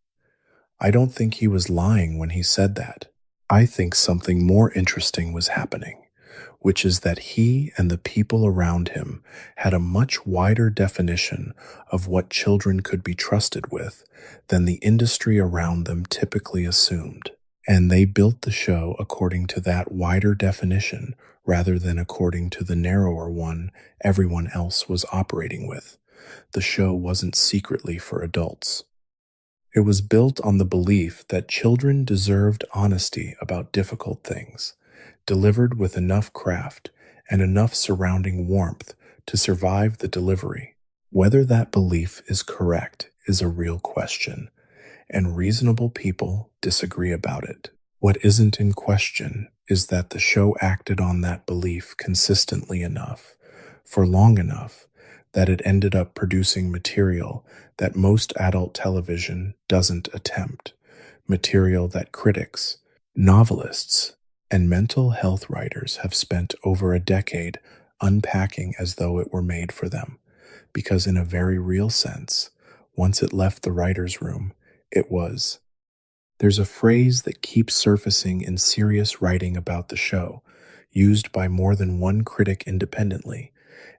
I don't think he was lying when he said that. I think something more interesting was happening, which is that he and the people around him had a much wider definition of what children could be trusted with than the industry around them typically assumed. And they built the show according to that wider definition rather than according to the narrower one everyone else was operating with. The show wasn't secretly for adults. It was built on the belief that children deserved honesty about difficult things, delivered with enough craft and enough surrounding warmth to survive the delivery. Whether that belief is correct is a real question, and reasonable people disagree about it. What isn't in question is that the show acted on that belief consistently enough, for long enough, that it ended up producing material that most adult television doesn't attempt, material that critics, novelists, and mental health writers have spent over a decade unpacking as though it were made for them, because in a very real sense, once it left the writer's room, it was. There's a phrase that keeps surfacing in serious writing about the show, used by more than one critic independently,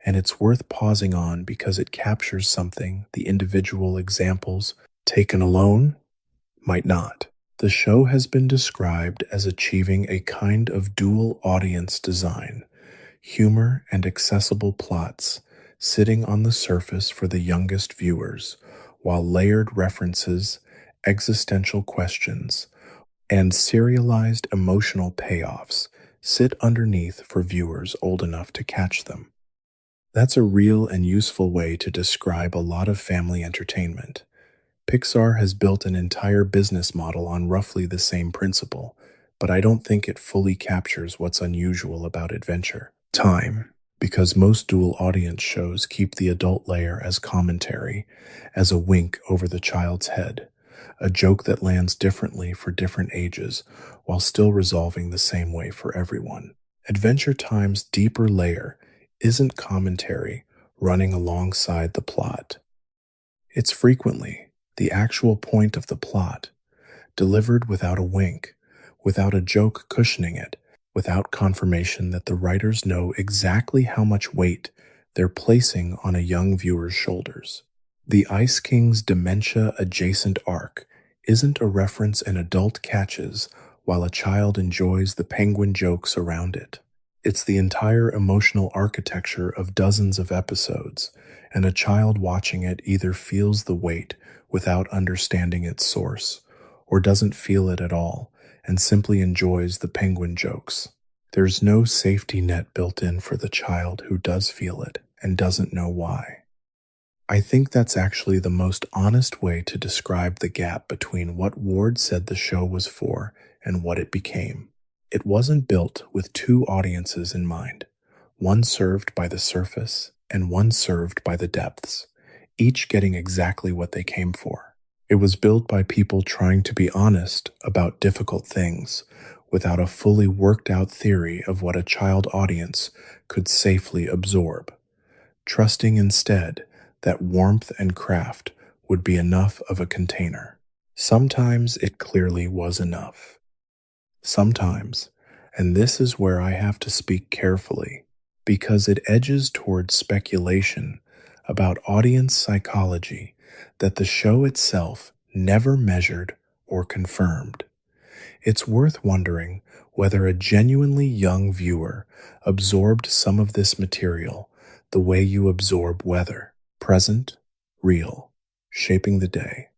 and it's worth pausing on because it captures something the individual examples, taken alone, might not. The show has been described as achieving a kind of dual audience design, humor and accessible plots sitting on the surface for the youngest viewers, while layered references, existential questions, and serialized emotional payoffs sit underneath for viewers old enough to catch them. That's a real and useful way to describe a lot of family entertainment. Pixar has built an entire business model on roughly the same principle, but I don't think it fully captures what's unusual about adventure time, because most dual audience shows keep the adult layer as commentary, as a wink over the child's head, a joke that lands differently for different ages while still resolving the same way for everyone. Adventure Time's deeper layer isn't commentary running alongside the plot. It's frequently the actual point of the plot, delivered without a wink, without a joke cushioning it, without confirmation that the writers know exactly how much weight they're placing on a young viewer's shoulders. The Ice King's dementia-adjacent arc isn't a reference an adult catches while a child enjoys the penguin jokes around it. It's the entire emotional architecture of dozens of episodes, and a child watching it either feels the weight without understanding its source, or doesn't feel it at all and simply enjoys the penguin jokes. There's no safety net built in for the child who does feel it and doesn't know why. I think that's actually the most honest way to describe the gap between what Ward said the show was for and what it became. It wasn't built with two audiences in mind, one served by the surface and one served by the depths, each getting exactly what they came for. It was built by people trying to be honest about difficult things without a fully worked out theory of what a child audience could safely absorb, trusting instead that warmth and craft would be enough of a container. Sometimes it clearly was enough. Sometimes, and this is where I have to speak carefully, because it edges toward speculation about audience psychology that the show itself never measured or confirmed. It's worth wondering whether a genuinely young viewer absorbed some of this material the way you absorb weather, present, real, shaping the day,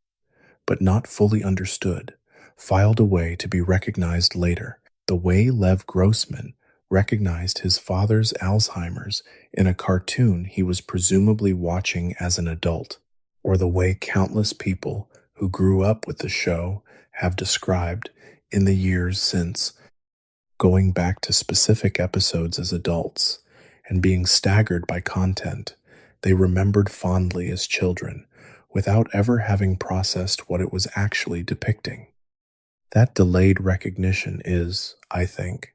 but not fully understood, filed away to be recognized later, the way Lev Grossman recognized his father's Alzheimer's in a cartoon he was presumably watching as an adult, or the way countless people who grew up with the show have described in the years since going back to specific episodes as adults and being staggered by content they remembered fondly as children without ever having processed what it was actually depicting. That delayed recognition is, I think,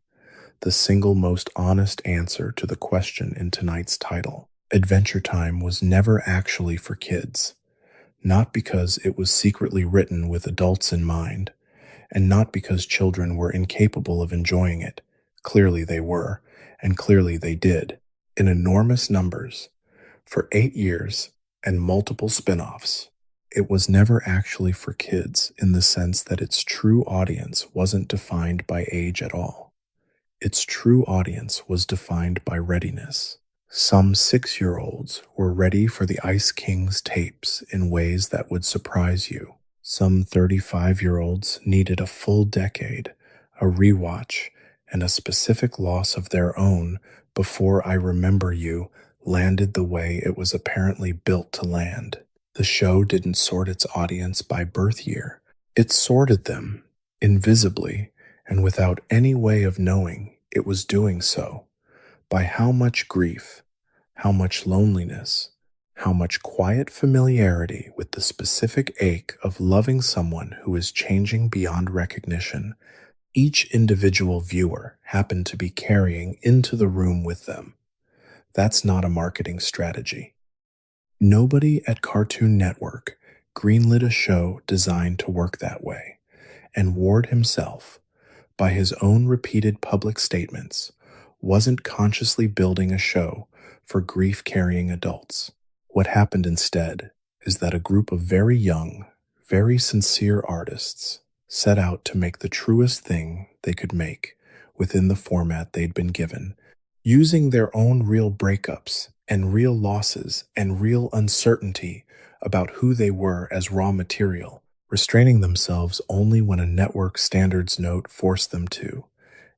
the single most honest answer to the question in tonight's title. Adventure Time was never actually for kids, not because it was secretly written with adults in mind, and not because children were incapable of enjoying it. Clearly they were, and clearly they did, in enormous numbers, for 8 years and multiple spin offs. It was never actually for kids in the sense that its true audience wasn't defined by age at all. Its true audience was defined by readiness. Some 6-year-olds were ready for the Ice King's tapes in ways that would surprise you. Some 35-year-olds needed a full decade, a rewatch, and a specific loss of their own before I Remember You landed the way it was apparently built to land. The show didn't sort its audience by birth year. It sorted them, invisibly, and without any way of knowing it was doing so, by how much grief, how much loneliness, how much quiet familiarity with the specific ache of loving someone who is changing beyond recognition each individual viewer happened to be carrying into the room with them. That's not a marketing strategy. Nobody at Cartoon Network greenlit a show designed to work that way, and Ward himself, by his own repeated public statements, wasn't consciously building a show for grief-carrying adults. What happened instead is that a group of very young, very sincere artists set out to make the truest thing they could make within the format they'd been given, using their own real breakups and real losses and real uncertainty about who they were as raw material, restraining themselves only when a network standards note forced them to,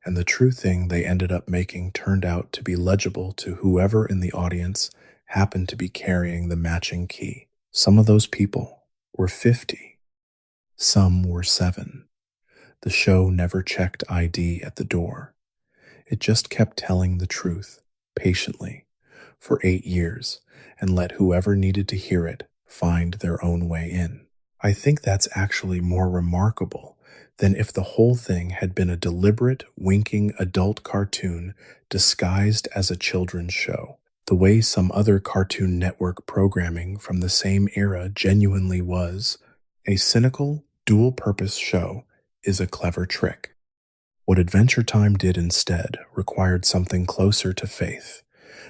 and the true thing they ended up making turned out to be legible to whoever in the audience happened to be carrying the matching key. Some of those people were 50. Some were 7. The show never checked ID at the door. It just kept telling the truth, patiently, for 8 years, and let whoever needed to hear it find their own way in. I think that's actually more remarkable than if the whole thing had been a deliberate, winking adult cartoon disguised as a children's show, the way some other Cartoon Network programming from the same era genuinely was. A cynical, dual-purpose show is a clever trick. What Adventure Time did instead required something closer to faith,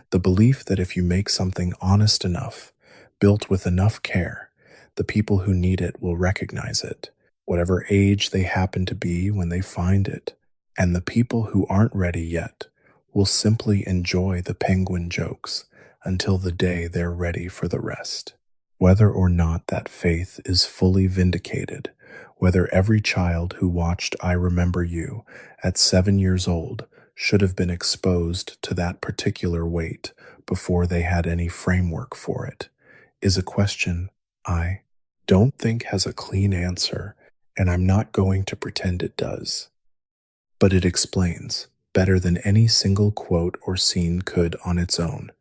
the belief that if you make something honest enough, built with enough care, the people who need it will recognize it, whatever age they happen to be when they find it, and the people who aren't ready yet will simply enjoy the penguin jokes until the day they're ready for the rest. Whether or not that faith is fully vindicated, whether every child who watched I Remember You at 7 years old should have been exposed to that particular weight before they had any framework for it, is a question I don't think has a clean answer, and I'm not going to pretend it does. But it explains, better than any single quote or scene could on its own,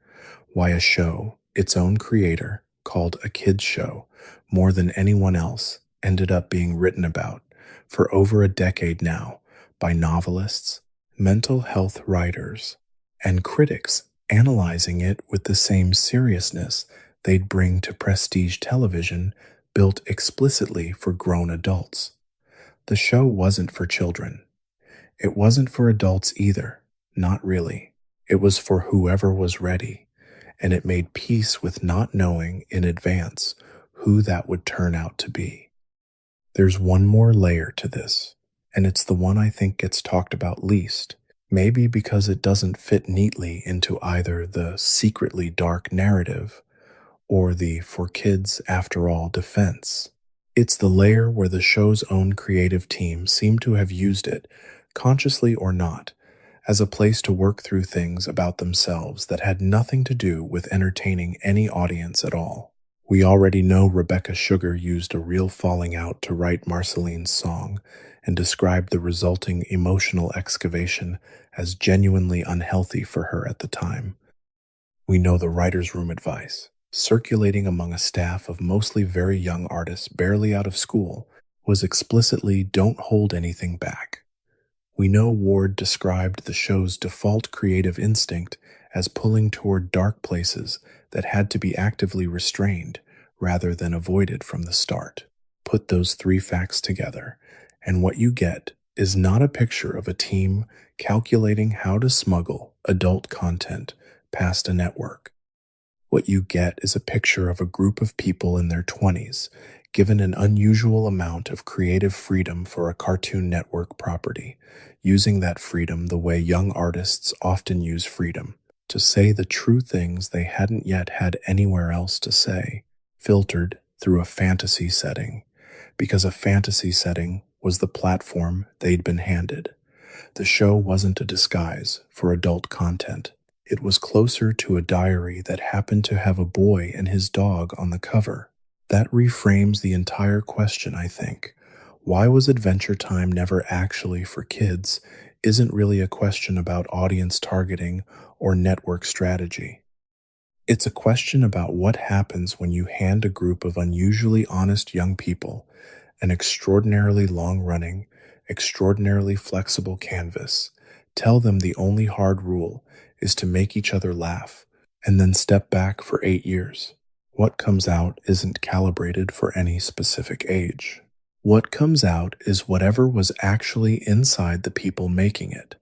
why a show, its own creator, called a kids' show, more than anyone else, ended up being written about, for over a decade now, by novelists, mental health writers, and critics analyzing it with the same seriousness they'd bring to prestige television built explicitly for grown adults. The show wasn't for children. It wasn't for adults either, not really. It was for whoever was ready, and it made peace with not knowing in advance who that would turn out to be. There's one more layer to this, and it's the one I think gets talked about least, maybe because it doesn't fit neatly into either the secretly dark narrative or the for kids after all defense. It's the layer where the show's own creative team seemed to have used it, consciously or not, as a place to work through things about themselves that had nothing to do with entertaining any audience at all. We already know Rebecca Sugar used a real falling out to write Marceline's song and described the resulting emotional excavation as genuinely unhealthy for her at the time. We know the writer's room advice, circulating among a staff of mostly very young artists barely out of school, was explicitly don't hold anything back. We know Ward described the show's default creative instinct as pulling toward dark places that had to be actively restrained rather than avoided from the start. Put those three facts together, and what you get is not a picture of a team calculating how to smuggle adult content past a network. What you get is a picture of a group of people in their 20s, given an unusual amount of creative freedom for a Cartoon Network property, using that freedom the way young artists often use freedom, to say the true things they hadn't yet had anywhere else to say, filtered through a fantasy setting, because a fantasy setting was the platform they'd been handed. The show wasn't a disguise for adult content. It was closer to a diary that happened to have a boy and his dog on the cover. That reframes the entire question, I think. Why was Adventure Time never actually for kids isn't really a question about audience targeting or network strategy. It's a question about what happens when you hand a group of unusually honest young people an extraordinarily long-running, extraordinarily flexible canvas, tell them the only hard rule is to make each other laugh, and then step back for 8 years. What comes out isn't calibrated for any specific age. What comes out is whatever was actually inside the people making it,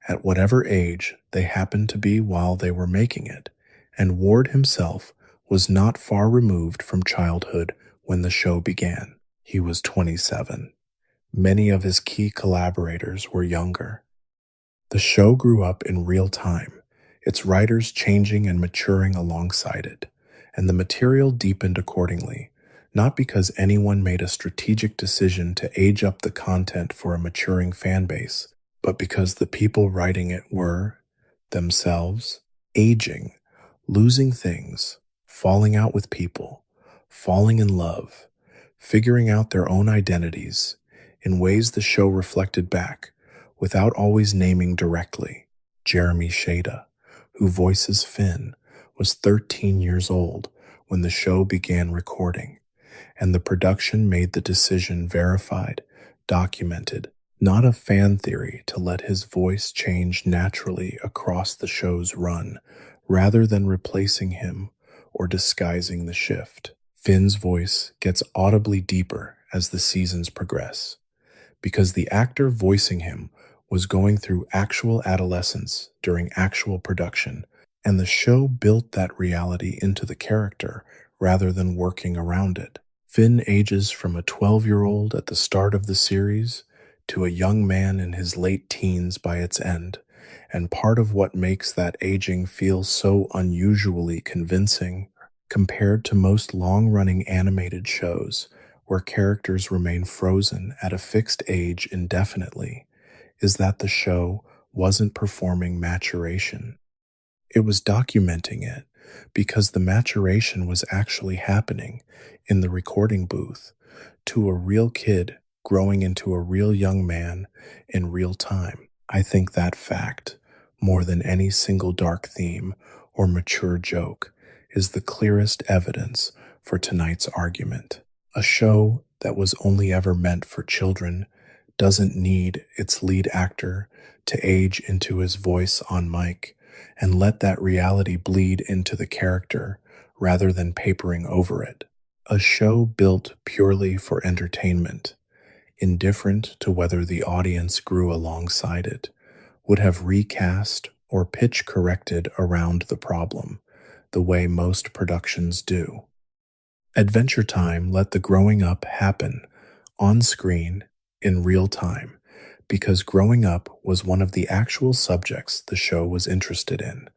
at whatever age they happened to be while they were making it, and Ward himself was not far removed from childhood when the show began. He was 27. Many of his key collaborators were younger. The show grew up in real time, its writers changing and maturing alongside it, and the material deepened accordingly, not because anyone made a strategic decision to age up the content for a maturing fan base, but because the people writing it were, themselves, aging, losing things, falling out with people, falling in love, figuring out their own identities in ways the show reflected back, without always naming directly. Jeremy Shada, who voices Finn, was 13 years old when the show began recording, and the production made the decision verified, documented, not a fan theory to let his voice change naturally across the show's run, rather than replacing him or disguising the shift. Finn's voice gets audibly deeper as the seasons progress, because the actor voicing him was going through actual adolescence during actual production, and the show built that reality into the character rather than working around it. Finn ages from a 12-year-old at the start of the series to a young man in his late teens by its end, and part of what makes that aging feel so unusually convincing compared to most long-running animated shows where characters remain frozen at a fixed age indefinitely, is that the show wasn't performing maturation. It was documenting it because the maturation was actually happening in the recording booth to a real kid growing into a real young man in real time. I think that fact, more than any single dark theme or mature joke, is the clearest evidence for tonight's argument. A show that was only ever meant for children doesn't need its lead actor to age into his voice on mic and let that reality bleed into the character rather than papering over it. A show built purely for entertainment, indifferent to whether the audience grew alongside it, would have recast or pitch corrected around the problem, the way most productions do. Adventure Time let the growing up happen on screen in real time because growing up was one of the actual subjects the show was interested in,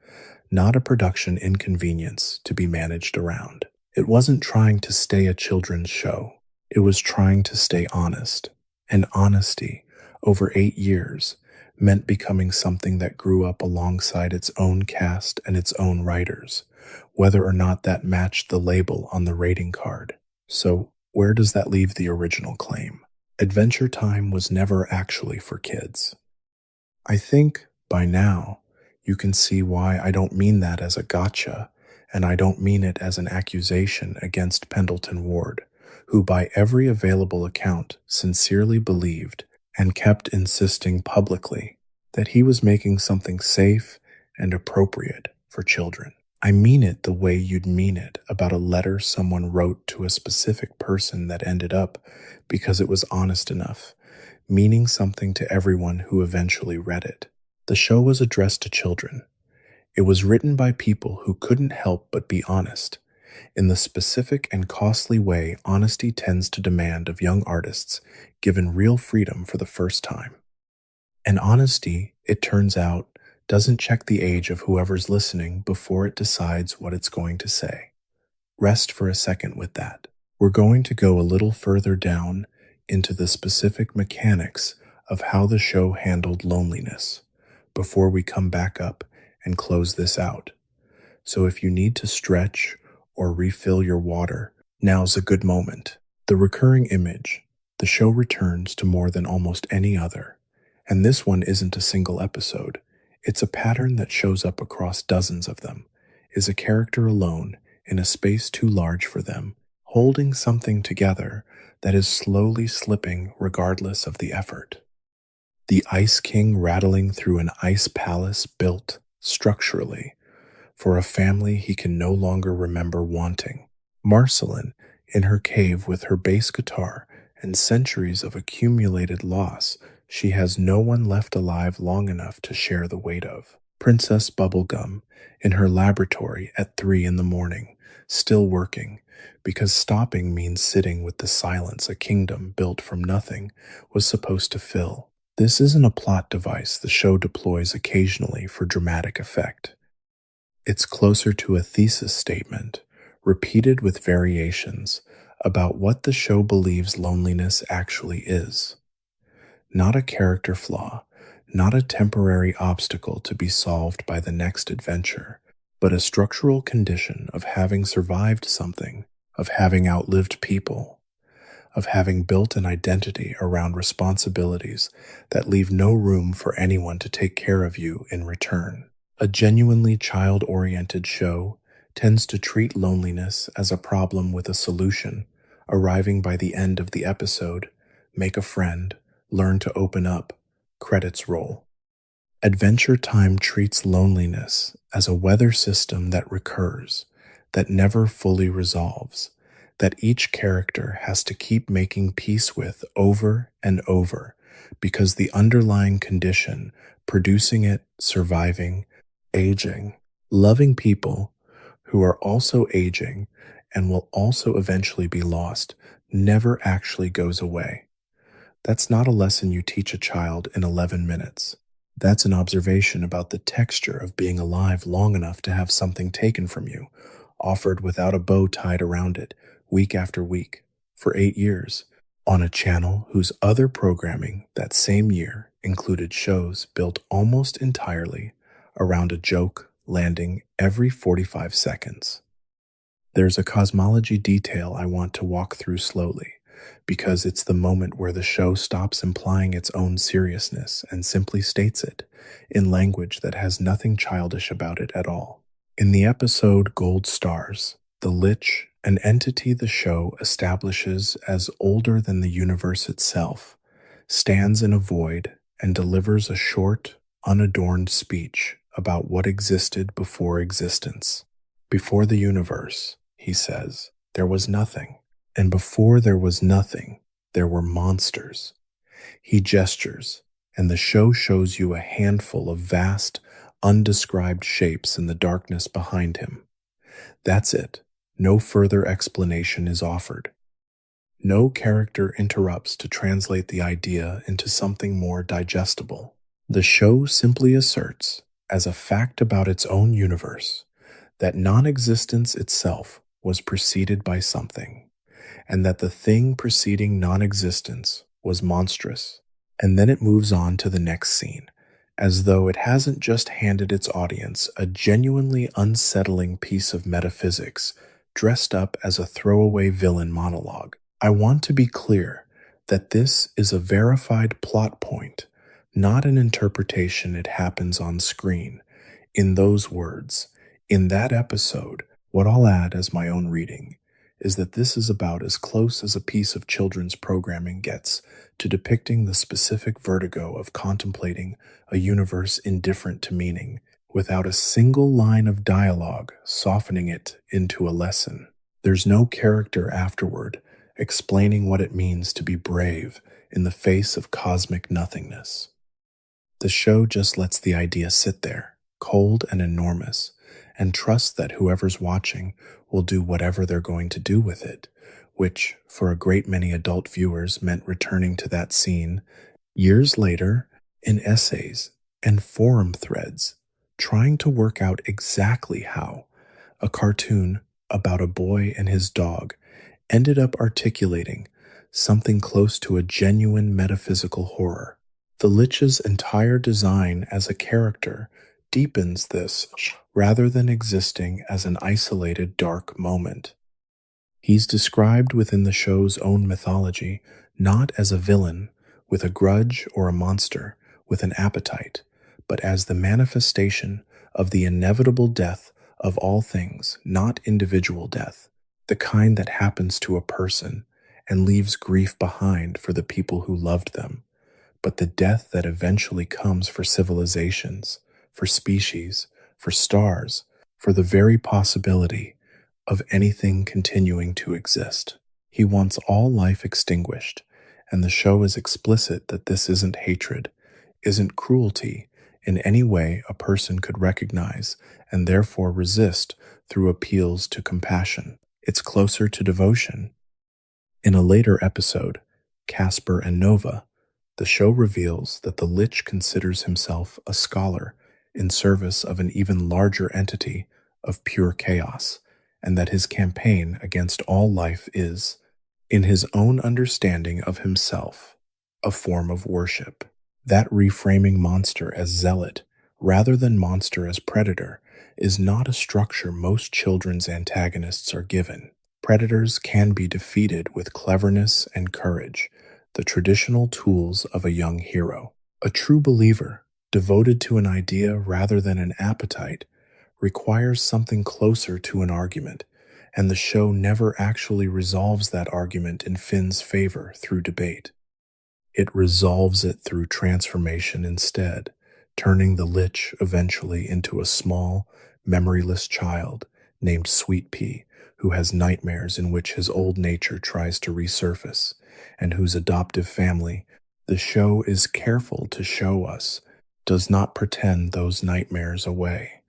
not a production inconvenience to be managed around. It wasn't trying to stay a children's show. It was trying to stay honest. And honesty, over 8 years, meant becoming something that grew up alongside its own cast and its own writers, whether or not that matched the label on the rating card. So, where does that leave the original claim? Adventure Time was never actually for kids. I think, by now, you can see why I don't mean that as a gotcha, and I don't mean it as an accusation against Pendleton Ward, who by every available account sincerely believed and kept insisting publicly that he was making something safe and appropriate for children. I mean it the way you'd mean it about a letter someone wrote to a specific person that ended up, because it was honest enough, meaning something to everyone who eventually read it. The show was addressed to children. It was written by people who couldn't help but be honest, in the specific and costly way honesty tends to demand of young artists given real freedom for the first time. And honesty, it turns out, doesn't check the age of whoever's listening before it decides what it's going to say. Rest for a second with that. We're going to go a little further down into the specific mechanics of how the show handled loneliness before we come back up and close this out. So if you need to stretch or refill your water, now's a good moment. The recurring image. The show returns to more than almost any other. And this one isn't a single episode. It's a pattern that shows up across dozens of them. Is a character alone in a space too large for them, holding something together that is slowly slipping regardless of the effort. The Ice King rattling through an ice palace built, structurally, for a family he can no longer remember wanting. Marceline, in her cave with her bass guitar and centuries of accumulated loss she has no one left alive long enough to share the weight of. Princess Bubblegum, in her laboratory at 3 a.m, still working, because stopping means sitting with the silence a kingdom built from nothing was supposed to fill. This isn't a plot device the show deploys occasionally for dramatic effect. It's closer to a thesis statement, repeated with variations, about what the show believes loneliness actually is. Not a character flaw, not a temporary obstacle to be solved by the next adventure, but a structural condition of having survived something, of having outlived people, of having built an identity around responsibilities that leave no room for anyone to take care of you in return. A genuinely child-oriented show tends to treat loneliness as a problem with a solution, arriving by the end of the episode, make a friend, learn to open up, credits roll. Adventure Time treats loneliness as a weather system that recurs, that never fully resolves, that each character has to keep making peace with over and over, because the underlying condition, producing it, surviving, aging, loving people who are also aging and will also eventually be lost, never actually goes away. That's not a lesson you teach a child in 11 minutes. That's an observation about the texture of being alive long enough to have something taken from you, offered without a bow tied around it, week after week, for 8 years, on a channel whose other programming that same year included shows built almost entirely around a joke landing every 45 seconds. There's a cosmology detail I want to walk through slowly, because it's the moment where the show stops implying its own seriousness and simply states it, in language that has nothing childish about it at all. In the episode Gold Stars, the Lich, an entity the show establishes as older than the universe itself, stands in a void and delivers a short, unadorned speech about what existed before existence. Before the universe, he says, there was nothing. And before there was nothing, there were monsters. He gestures, and the show shows you a handful of vast, undescribed shapes in the darkness behind him. That's it. No further explanation is offered. No character interrupts to translate the idea into something more digestible. The show simply asserts, as a fact about its own universe, that non-existence itself was preceded by something, and that the thing preceding non-existence was monstrous. And then it moves on to the next scene, as though it hasn't just handed its audience a genuinely unsettling piece of metaphysics dressed up as a throwaway villain monologue. I want to be clear that this is a verified plot point, not an interpretation it happens on screen. In those words, in that episode, what I'll add as my own reading, is that this is about as close as a piece of children's programming gets to depicting the specific vertigo of contemplating a universe indifferent to meaning, without a single line of dialogue softening it into a lesson. There's no character afterward explaining what it means to be brave in the face of cosmic nothingness. The show just lets the idea sit there, cold and enormous, and trusts that whoever's watching will do whatever they're going to do with it, which, for a great many adult viewers, meant returning to that scene years later in essays and forum threads, trying to work out exactly how a cartoon about a boy and his dog ended up articulating something close to a genuine metaphysical horror. The Lich's entire design as a character deepens this rather than existing as an isolated dark moment. He's described within the show's own mythology not as a villain with a grudge or a monster with an appetite, but as the manifestation of the inevitable death of all things, not individual death, the kind that happens to a person and leaves grief behind for the people who loved them, but the death that eventually comes for civilizations, for species, for stars, for the very possibility of anything continuing to exist. He wants all life extinguished, and the show is explicit that this isn't hatred, isn't cruelty in any way a person could recognize and therefore resist through appeals to compassion. It's closer to devotion. In a later episode, Casper and Nova, the show reveals that the Lich considers himself a scholar in service of an even larger entity of pure chaos, and that his campaign against all life is, in his own understanding of himself, a form of worship. That reframing monster as zealot, rather than monster as predator, is not a structure most children's antagonists are given. Predators can be defeated with cleverness and courage, the traditional tools of a young hero. A true believer, devoted to an idea rather than an appetite, requires something closer to an argument, and the show never actually resolves that argument in Finn's favor through debate. It resolves it through transformation instead, turning the Lich eventually into a small, memoryless child named Sweet Pea, who has nightmares in which his old nature tries to resurface, and whose adoptive family, the show is careful to show us, does not pretend those nightmares away.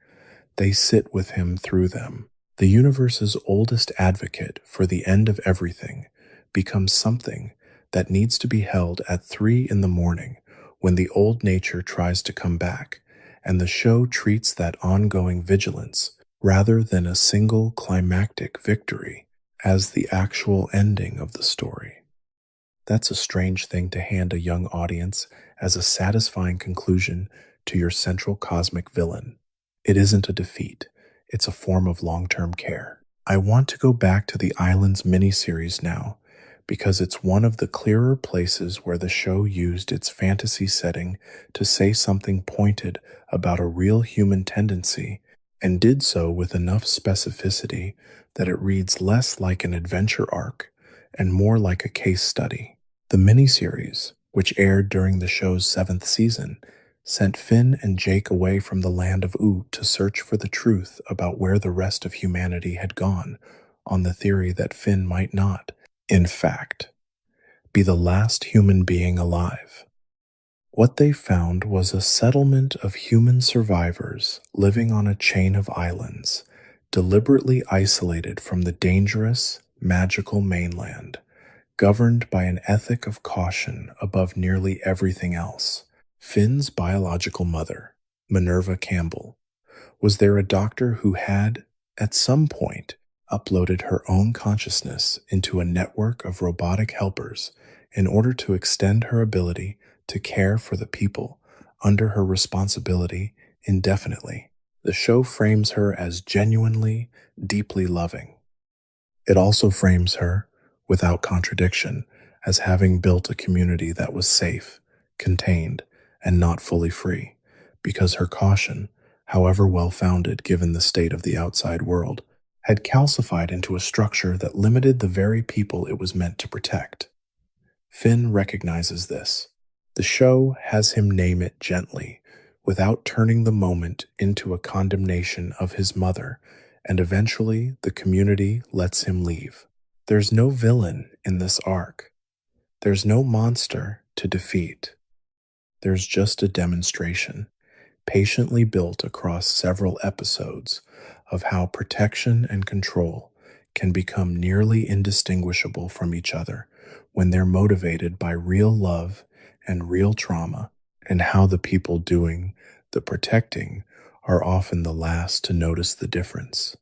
They sit with him through them. The universe's oldest advocate for the end of everything becomes something that needs to be held at 3 in the morning when the old nature tries to come back, and the show treats that ongoing vigilance, rather than a single climactic victory, as the actual ending of the story. That's a strange thing to hand a young audience as a satisfying conclusion to your central cosmic villain. It isn't a defeat, it's a form of long-term care. I want to go back to the Islands miniseries now, because it's one of the clearer places where the show used its fantasy setting to say something pointed about a real human tendency, and did so with enough specificity that it reads less like an adventure arc and more like a case study. The miniseries, which aired during the show's 7th season, sent Finn and Jake away from the land of Oot to search for the truth about where the rest of humanity had gone, on the theory that Finn might not, in fact, be the last human being alive. What they found was a settlement of human survivors living on a chain of islands, deliberately isolated from the dangerous, magical mainland, governed by an ethic of caution above nearly everything else. Finn's biological mother, Minerva Campbell, was there a doctor who had, at some point, uploaded her own consciousness into a network of robotic helpers in order to extend her ability to care for the people under her responsibility indefinitely. The show frames her as genuinely, deeply loving. It also frames her, without contradiction, as having built a community that was safe, contained, and not fully free, because her caution, however well-founded given the state of the outside world, had calcified into a structure that limited the very people it was meant to protect. Finn recognizes this. The show has him name it gently, without turning the moment into a condemnation of his mother, and eventually the community lets him leave. There's no villain in this arc. There's no monster to defeat. There's just a demonstration, patiently built across several episodes, of how protection and control can become nearly indistinguishable from each other when they're motivated by real love and real trauma, and how the people doing the protecting are often the last to notice the difference.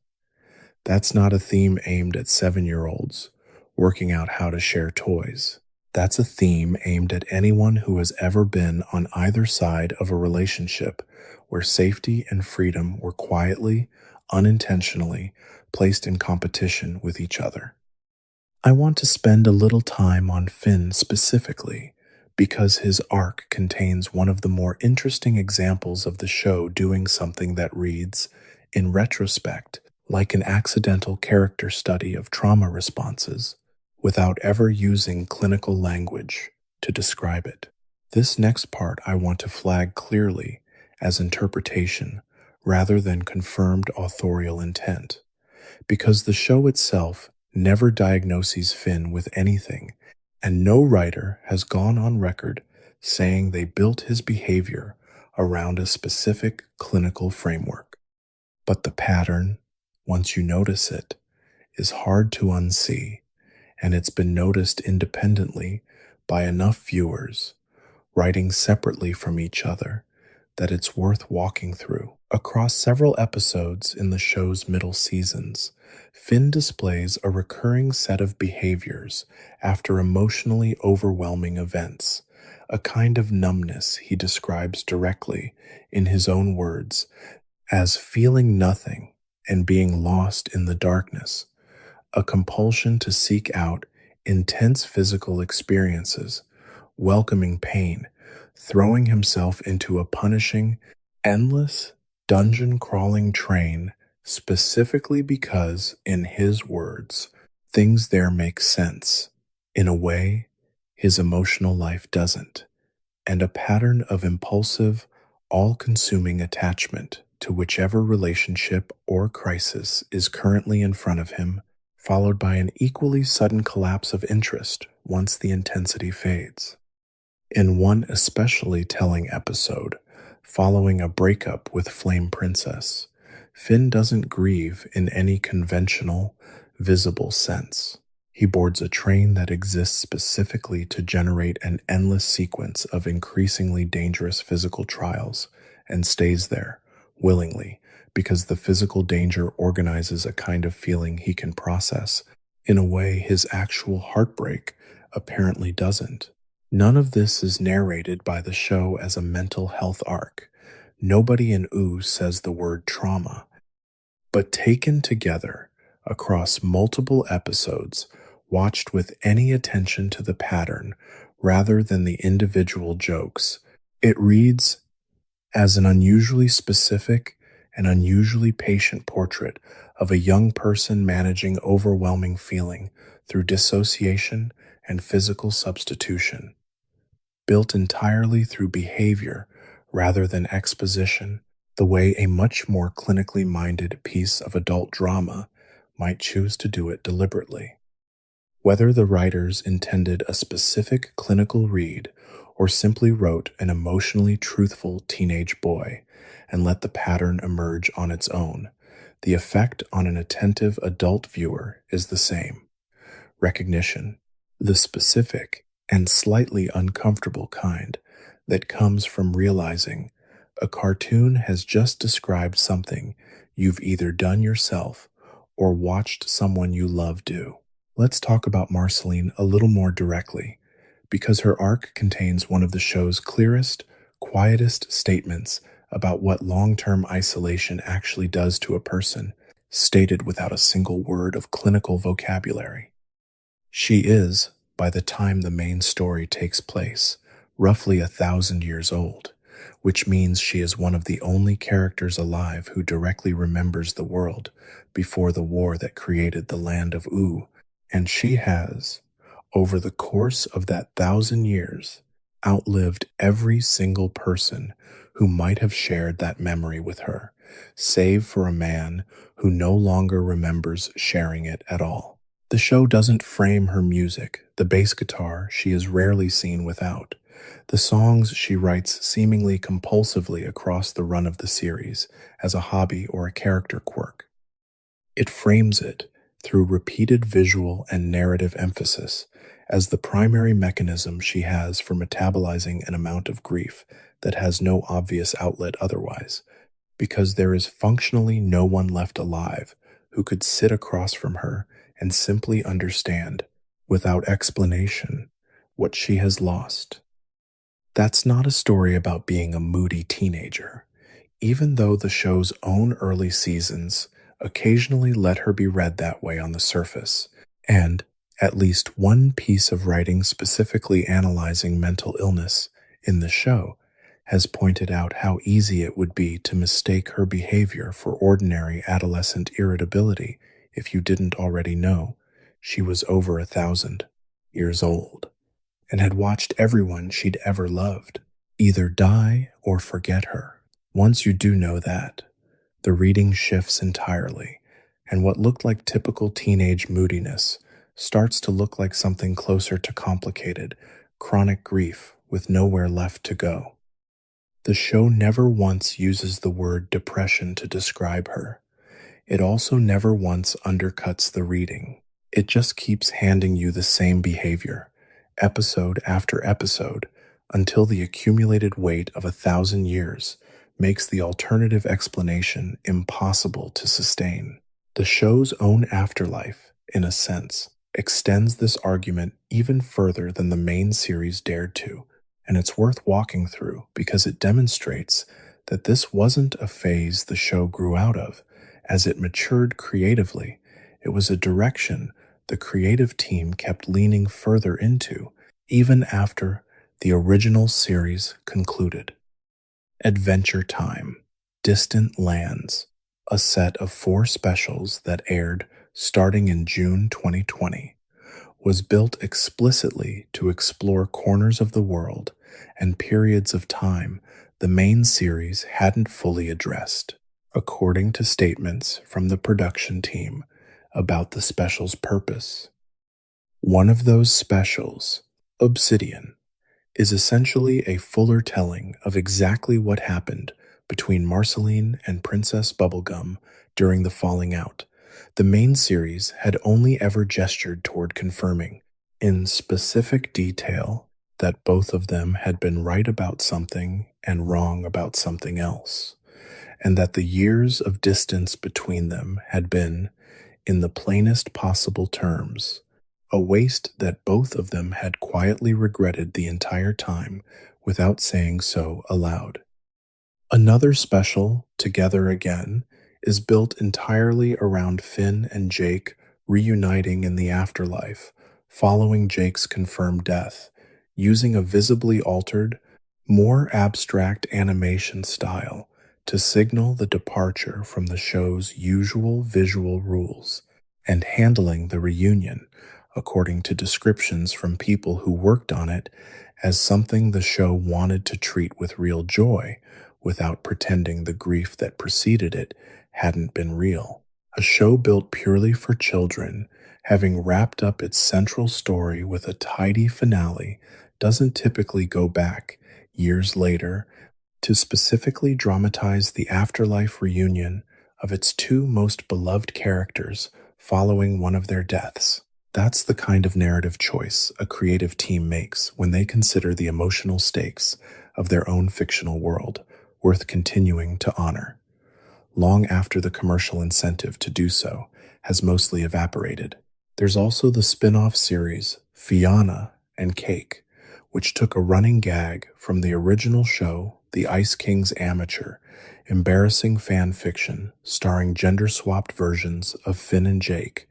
That's not a theme aimed at 7-year-olds working out how to share toys. That's a theme aimed at anyone who has ever been on either side of a relationship where safety and freedom were quietly, unintentionally placed in competition with each other. I want to spend a little time on Finn specifically because his arc contains one of the more interesting examples of the show doing something that reads, in retrospect, like an accidental character study of trauma responses, without ever using clinical language to describe it. This next part I want to flag clearly as interpretation rather than confirmed authorial intent, because the show itself never diagnoses Finn with anything, and no writer has gone on record saying they built his behavior around a specific clinical framework. But the pattern, once you notice it, is hard to unsee, and it's been noticed independently by enough viewers, writing separately from each other, that it's worth walking through. Across several episodes in the show's middle seasons, Finn displays a recurring set of behaviors after emotionally overwhelming events, a kind of numbness he describes directly, in his own words, as feeling nothing and being lost in the darkness, a compulsion to seek out intense physical experiences, welcoming pain, throwing himself into a punishing, endless, dungeon-crawling train specifically because, in his words, things there make sense. In a way, his emotional life doesn't, and a pattern of impulsive, all-consuming attachment to whichever relationship or crisis is currently in front of him, followed by an equally sudden collapse of interest once the intensity fades. In one especially telling episode, following a breakup with Flame Princess, Finn doesn't grieve in any conventional, visible sense. He boards a train that exists specifically to generate an endless sequence of increasingly dangerous physical trials, and stays there, willingly, because the physical danger organizes a kind of feeling he can process, in a way his actual heartbreak apparently doesn't. None of this is narrated by the show as a mental health arc. Nobody in Ooh says the word trauma. But taken together, across multiple episodes, watched with any attention to the pattern rather than the individual jokes, it reads as an unusually specific and unusually patient portrait of a young person managing overwhelming feeling through dissociation and physical substitution, built entirely through behavior rather than exposition, the way a much more clinically minded piece of adult drama might choose to do it deliberately. Whether the writers intended a specific clinical read or simply wrote an emotionally truthful teenage boy and let the pattern emerge on its own, the effect on an attentive adult viewer is the same. Recognition, the specific and slightly uncomfortable kind that comes from realizing a cartoon has just described something you've either done yourself or watched someone you love do. Let's talk about Marceline a little more directly, because her arc contains one of the show's clearest, quietest statements about what long-term isolation actually does to a person, stated without a single word of clinical vocabulary. She is, by the time the main story takes place, roughly 1,000 years old, which means she is one of the only characters alive who directly remembers the world before the war that created the land of U. And she has, over the course of that 1,000 years, outlived every single person who might have shared that memory with her, save for a man who no longer remembers sharing it at all. The show doesn't frame her music, the bass guitar she is rarely seen without, the songs she writes seemingly compulsively across the run of the series as a hobby or a character quirk. It frames it through repeated visual and narrative emphasis as the primary mechanism she has for metabolizing an amount of grief that has no obvious outlet otherwise, because there is functionally no one left alive who could sit across from her and simply understand, without explanation, what she has lost. That's not a story about being a moody teenager, even though the show's own early seasons occasionally let her be read that way on the surface, and at least one piece of writing specifically analyzing mental illness in the show has pointed out how easy it would be to mistake her behavior for ordinary adolescent irritability if you didn't already know she was over 1,000 years old and had watched everyone she'd ever loved either die or forget her. Once you do know that, the reading shifts entirely, and what looked like typical teenage moodiness starts to look like something closer to complicated, chronic grief with nowhere left to go. The show never once uses the word depression to describe her. It also never once undercuts the reading. It just keeps handing you the same behavior, episode after episode, until the accumulated weight of 1,000 years makes the alternative explanation impossible to sustain. The show's own afterlife, in a sense, extends this argument even further than the main series dared to, and it's worth walking through because it demonstrates that this wasn't a phase the show grew out of. As it matured creatively, it was a direction the creative team kept leaning further into, even after the original series concluded. Adventure Time, Distant Lands, a set of 4 specials that aired starting in June 2020, was built explicitly to explore corners of the world and periods of time the main series hadn't fully addressed, according to statements from the production team about the special's purpose. One of those specials, Obsidian, is essentially a fuller telling of exactly what happened between Marceline and Princess Bubblegum during the falling out. The main series had only ever gestured toward confirming, in specific detail, that both of them had been right about something and wrong about something else, and that the years of distance between them had been, in the plainest possible terms, a waste that both of them had quietly regretted the entire time without saying so aloud. Another special, Together Again, is built entirely around Finn and Jake reuniting in the afterlife following Jake's confirmed death, using a visibly altered, more abstract animation style to signal the departure from the show's usual visual rules, and handling the reunion, according to descriptions from people who worked on it, as something the show wanted to treat with real joy without pretending the grief that preceded it hadn't been real. A show built purely for children, having wrapped up its central story with a tidy finale, doesn't typically go back, years later, to specifically dramatize the afterlife reunion of its 2 most beloved characters following one of their deaths. That's the kind of narrative choice a creative team makes when they consider the emotional stakes of their own fictional world worth continuing to honor, long after the commercial incentive to do so has mostly evaporated. There's also the spin-off series Fiona and Cake, which took a running gag from the original show The Ice King's Amateur, embarrassing fan fiction starring gender-swapped versions of Finn and Jake,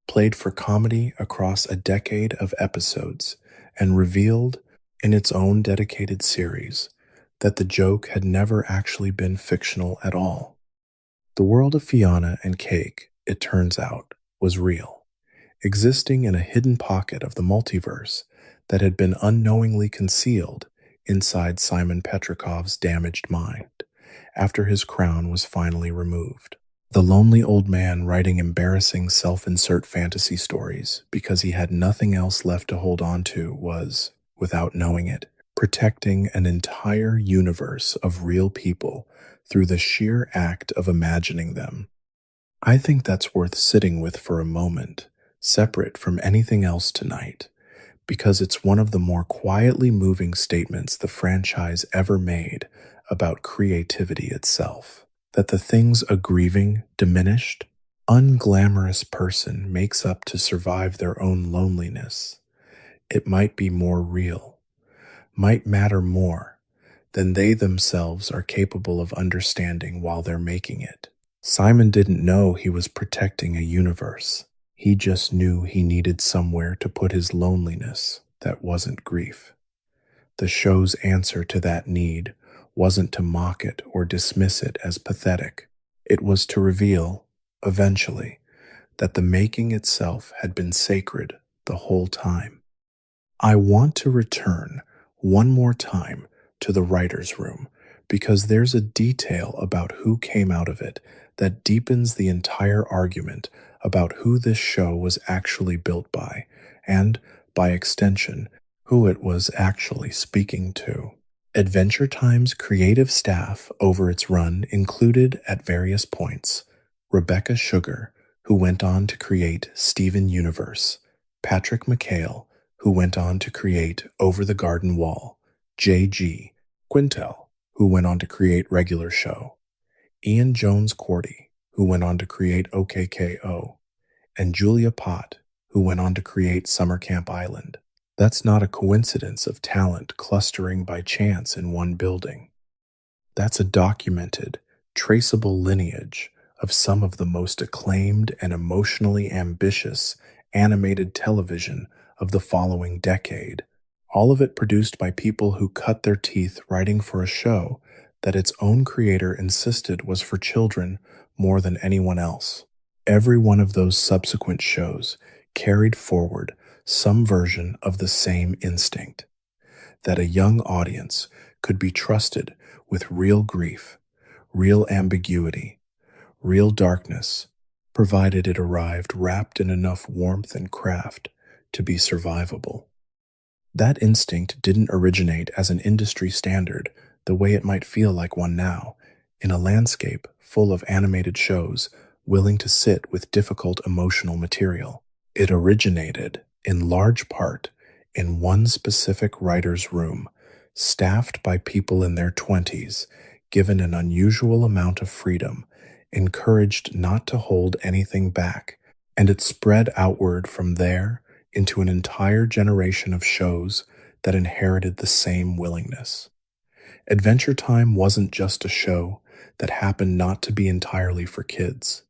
played for comedy across a decade of episodes, and revealed, in its own dedicated series, that the joke had never actually been fictional at all. The world of Fiona and Cake, it turns out, was real, existing in a hidden pocket of the multiverse that had been unknowingly concealed inside Simon Petrikov's damaged mind after his crown was finally removed. The lonely old man writing embarrassing self-insert fantasy stories because he had nothing else left to hold on to was, without knowing it, protecting an entire universe of real people through the sheer act of imagining them. I think that's worth sitting with for a moment, separate from anything else tonight, because it's one of the more quietly moving statements the franchise ever made about creativity itself. That the things a grieving, diminished, unglamorous person makes up to survive their own loneliness, it might be more real, might matter more than they themselves are capable of understanding while they're making it. Simon didn't know he was protecting a universe. He just knew he needed somewhere to put his loneliness that wasn't grief. The show's answer to that need wasn't to mock it or dismiss it as pathetic. It was to reveal, eventually, that the making itself had been sacred the whole time. I want to return one more time to the writer's room because there's a detail about who came out of it that deepens the entire argument about who this show was actually built by, and, by extension, who it was actually speaking to. Adventure Time's creative staff over its run included, at various points, Rebecca Sugar, who went on to create Steven Universe, Patrick McHale, who went on to create Over the Garden Wall, J.G. Quintel, who went on to create Regular Show, Ian Jones-Cordy, who went on to create OKKO, and Julia Pott, who went on to create Summer Camp Island. That's not a coincidence of talent clustering by chance in one building. That's a documented, traceable lineage of some of the most acclaimed and emotionally ambitious animated television of the following decade, all of it produced by people who cut their teeth writing for a show that its own creator insisted was for children more than anyone else. Every one of those subsequent shows carried forward some version of the same instinct, that a young audience could be trusted with real grief, real ambiguity, real darkness, provided it arrived wrapped in enough warmth and craft to be survivable. That instinct didn't originate as an industry standard the way it might feel like one now, in a landscape full of animated shows willing to sit with difficult emotional material. It originated, in large part, in one specific writer's room, staffed by people in their 20s, given an unusual amount of freedom, encouraged not to hold anything back, and it spread outward from there into an entire generation of shows that inherited the same willingness. Adventure Time wasn't just a show that happened not to be entirely for kids.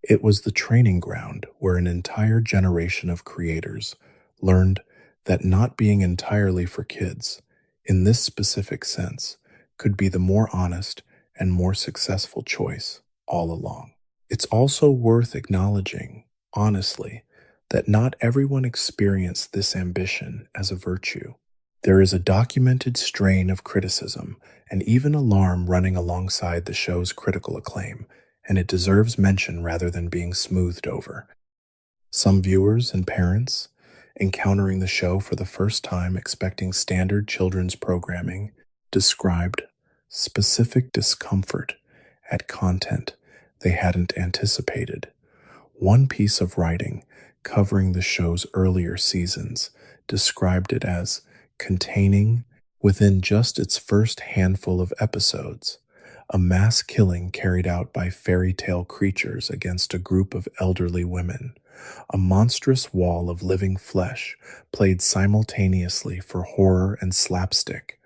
It was the training ground where an entire generation of creators learned that not being entirely for kids, in this specific sense, could be the more honest and more successful choice all along. It's also worth acknowledging, honestly, that not everyone experienced this ambition as a virtue. There is a documented strain of criticism and even alarm running alongside the show's critical acclaim, and it deserves mention rather than being smoothed over. Some viewers and parents, encountering the show for the first time expecting standard children's programming, described specific discomfort at content they hadn't anticipated. One piece of writing covering the show's earlier seasons described it as containing, within just its first handful of episodes, a mass killing carried out by fairy tale creatures against a group of elderly women, a monstrous wall of living flesh played simultaneously for horror and slapstick,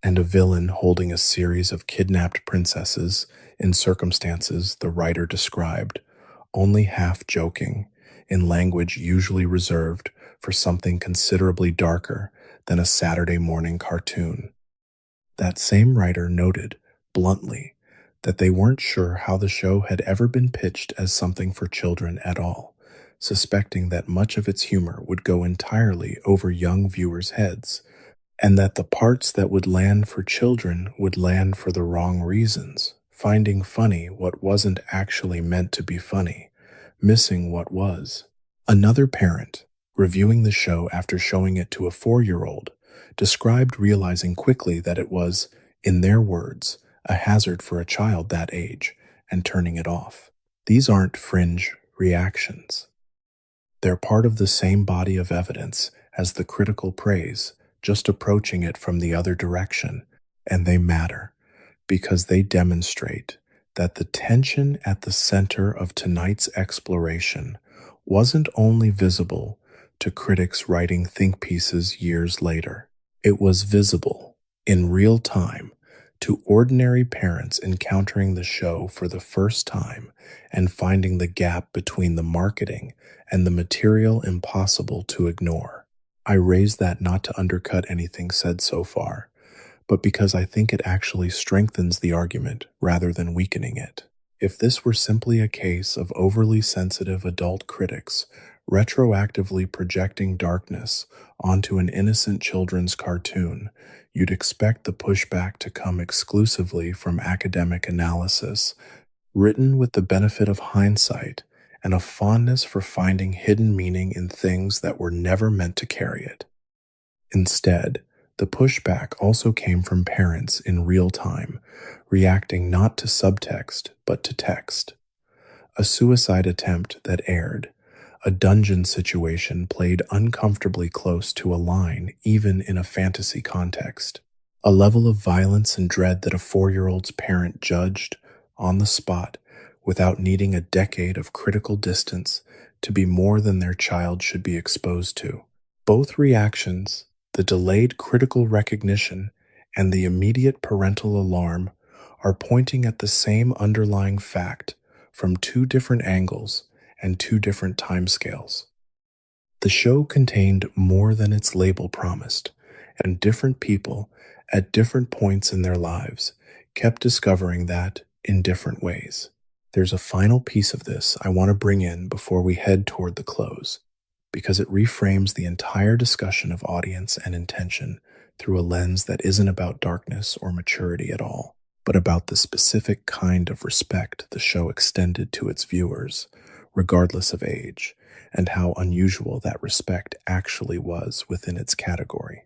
and a villain holding a series of kidnapped princesses in circumstances the writer described, only half joking, in language usually reserved for something considerably darker than a Saturday morning cartoon. That same writer noted, bluntly, that they weren't sure how the show had ever been pitched as something for children at all, suspecting that much of its humor would go entirely over young viewers' heads, and that the parts that would land for children would land for the wrong reasons, finding funny what wasn't actually meant to be funny, missing what was. Another parent, reviewing the show after showing it to a 4-year-old, described realizing quickly that it was, in their words, a hazard for a child that age, and turning it off. These aren't fringe reactions. They're part of the same body of evidence as the critical praise, just approaching it from the other direction, and they matter because they demonstrate that the tension at the center of tonight's exploration wasn't only visible to critics writing think pieces years later. It was visible, in real time, to ordinary parents encountering the show for the first time and finding the gap between the marketing and the material impossible to ignore. I raise that not to undercut anything said so far, but because I think it actually strengthens the argument rather than weakening it. If this were simply a case of overly sensitive adult critics retroactively projecting darkness onto an innocent children's cartoon, you'd expect the pushback to come exclusively from academic analysis, written with the benefit of hindsight and a fondness for finding hidden meaning in things that were never meant to carry it. Instead, the pushback also came from parents in real time, reacting not to subtext but to text. A suicide attempt that aired, a dungeon situation played uncomfortably close to a line even in a fantasy context, a level of violence and dread that a 4-year-old's parent judged on the spot without needing a decade of critical distance to be more than their child should be exposed to. Both reactions, the delayed critical recognition and the immediate parental alarm, are pointing at the same underlying fact from two different angles and two different timescales. The show contained more than its label promised, and different people, at different points in their lives, kept discovering that in different ways. There's a final piece of this I want to bring in before we head toward the close, because it reframes the entire discussion of audience and intention through a lens that isn't about darkness or maturity at all, but about the specific kind of respect the show extended to its viewers, regardless of age, and how unusual that respect actually was within its category.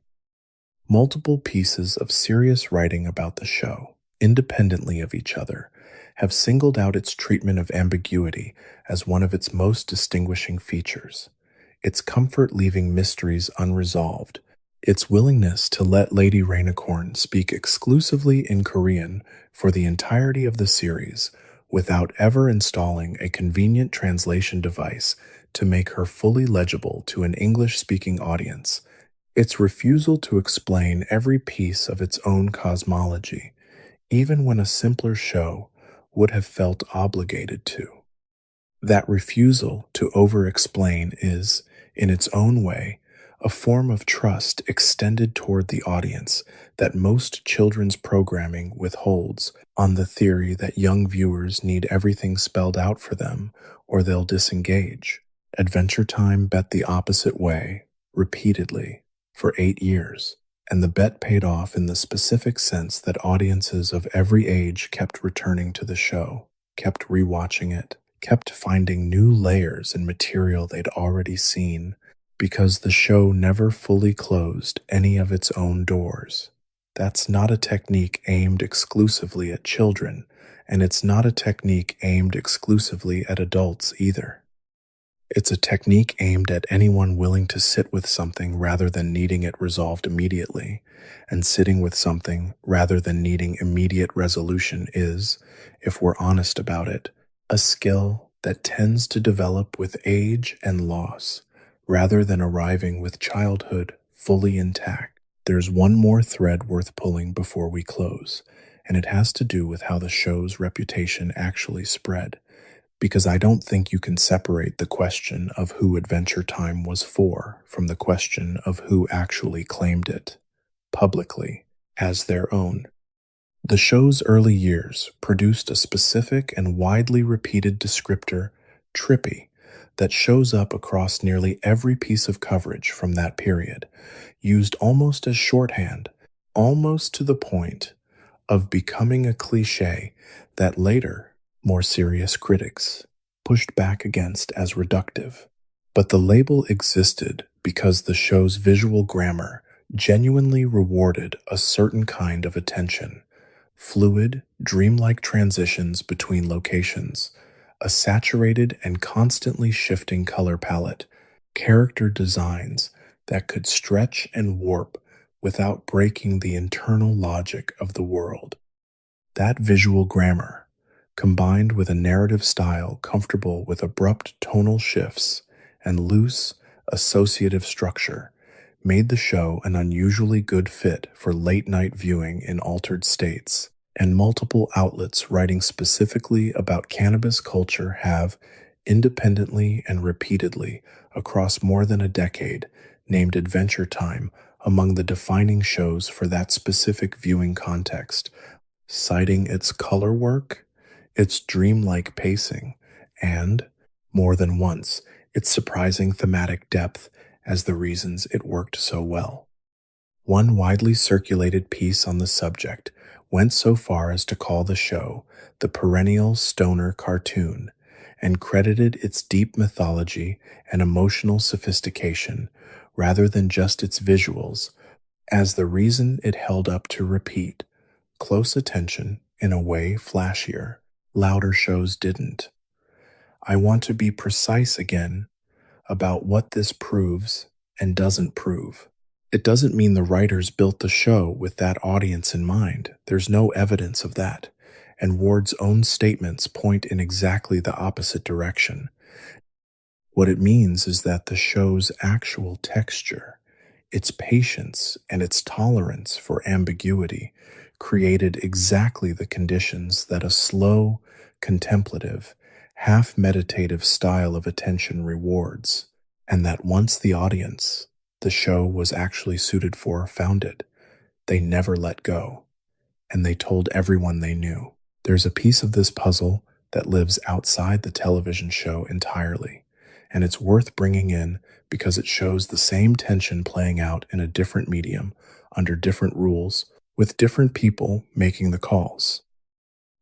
Multiple pieces of serious writing about the show, independently of each other, have singled out its treatment of ambiguity as one of its most distinguishing features. Its comfort leaving mysteries unresolved, its willingness to let Lady Rainicorn speak exclusively in Korean for the entirety of the series without ever installing a convenient translation device to make her fully legible to an English-speaking audience, its refusal to explain every piece of its own cosmology, even when a simpler show would have felt obligated to. That refusal to over-explain is, in its own way, a form of trust extended toward the audience that most children's programming withholds, on the theory that young viewers need everything spelled out for them or they'll disengage. Adventure Time bet the opposite way, repeatedly, for 8 years, and the bet paid off in the specific sense that audiences of every age kept returning to the show, kept rewatching it, kept finding new layers and material they'd already seen, because the show never fully closed any of its own doors. That's not a technique aimed exclusively at children, and it's not a technique aimed exclusively at adults either. It's a technique aimed at anyone willing to sit with something rather than needing it resolved immediately, and sitting with something rather than needing immediate resolution is, if we're honest about it, a skill that tends to develop with age and loss, rather than arriving with childhood fully intact. There's one more thread worth pulling before we close, and it has to do with how the show's reputation actually spread, because I don't think you can separate the question of who Adventure Time was for from the question of who actually claimed it, publicly as their own. The show's early years produced a specific and widely repeated descriptor, trippy, that shows up across nearly every piece of coverage from that period, used almost as shorthand, almost to the point of becoming a cliche that later, more serious critics pushed back against as reductive. But the label existed because the show's visual grammar genuinely rewarded a certain kind of attention: fluid, dreamlike transitions between locations, a saturated and constantly shifting color palette, character designs that could stretch and warp without breaking the internal logic of the world. That visual grammar, combined with a narrative style comfortable with abrupt tonal shifts and loose, associative structure, made the show an unusually good fit for late-night viewing in altered states, and multiple outlets writing specifically about cannabis culture have, independently and repeatedly, across more than a decade, named Adventure Time among the defining shows for that specific viewing context, citing its color work, its dreamlike pacing, and, more than once, its surprising thematic depth as the reasons it worked so well. One widely circulated piece on the subject went so far as to call the show the perennial stoner cartoon, and credited its deep mythology and emotional sophistication, rather than just its visuals, as the reason it held up to repeat close attention in a way flashier, louder shows didn't. I want to be precise again about what this proves and doesn't prove. It doesn't mean the writers built the show with that audience in mind. There's no evidence of that, and Ward's own statements point in exactly the opposite direction. What it means is that the show's actual texture, its patience, and its tolerance for ambiguity created exactly the conditions that a slow, contemplative, half meditative style of attention rewards, and that once the audience the show was actually suited for found it, they never let go, and they told everyone they knew. There's a piece of this puzzle that lives outside the television show entirely, and it's worth bringing in because it shows the same tension playing out in a different medium, under different rules, with different people making the calls.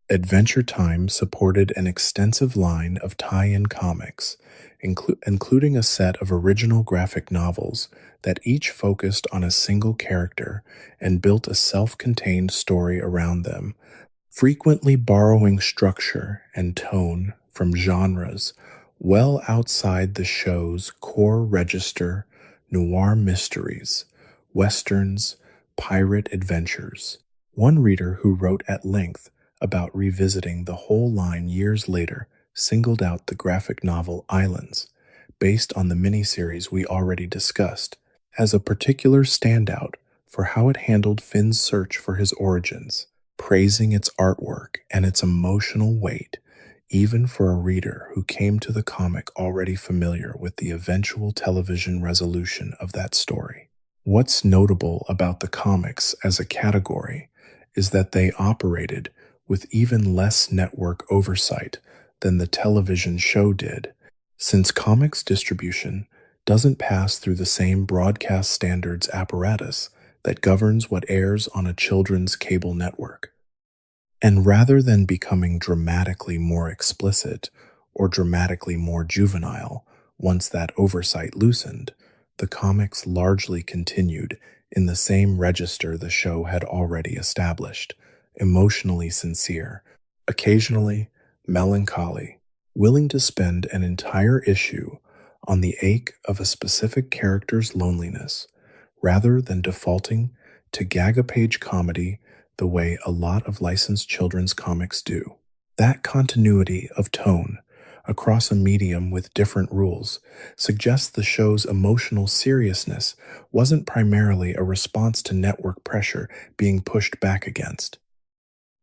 Adventure Time supported an extensive line of tie-in comics, including a set of original graphic novels that each focused on a single character and built a self-contained story around them, frequently borrowing structure and tone from genres well outside the show's core register: noir mysteries, westerns, pirate adventures. One reader who wrote at length about revisiting the whole line years later singled out the graphic novel Islands, based on the miniseries we already discussed, as a particular standout for how it handled Finn's search for his origins, praising its artwork and its emotional weight, even for a reader who came to the comic already familiar with the eventual television resolution of that story. What's notable about the comics as a category is that they operated with even less network oversight than the television show did, since comics distribution doesn't pass through the same broadcast standards apparatus that governs what airs on a children's cable network. And rather than becoming dramatically more explicit or dramatically more juvenile once that oversight loosened, the comics largely continued in the same register the show had already established: emotionally sincere, occasionally melancholy, willing to spend an entire issue on the ache of a specific character's loneliness, rather than defaulting to gag-a-page comedy the way a lot of licensed children's comics do. That continuity of tone across a medium with different rules suggests the show's emotional seriousness wasn't primarily a response to network pressure being pushed back against.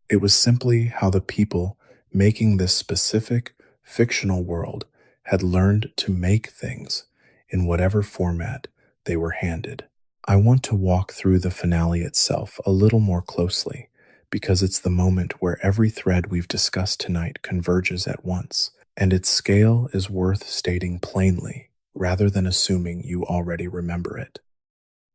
It was simply how the people making this specific fictional world had learned to make things in whatever format they were handed. I want to walk through the finale itself a little more closely because it's the moment where every thread we've discussed tonight converges at once, and its scale is worth stating plainly rather than assuming you already remember it.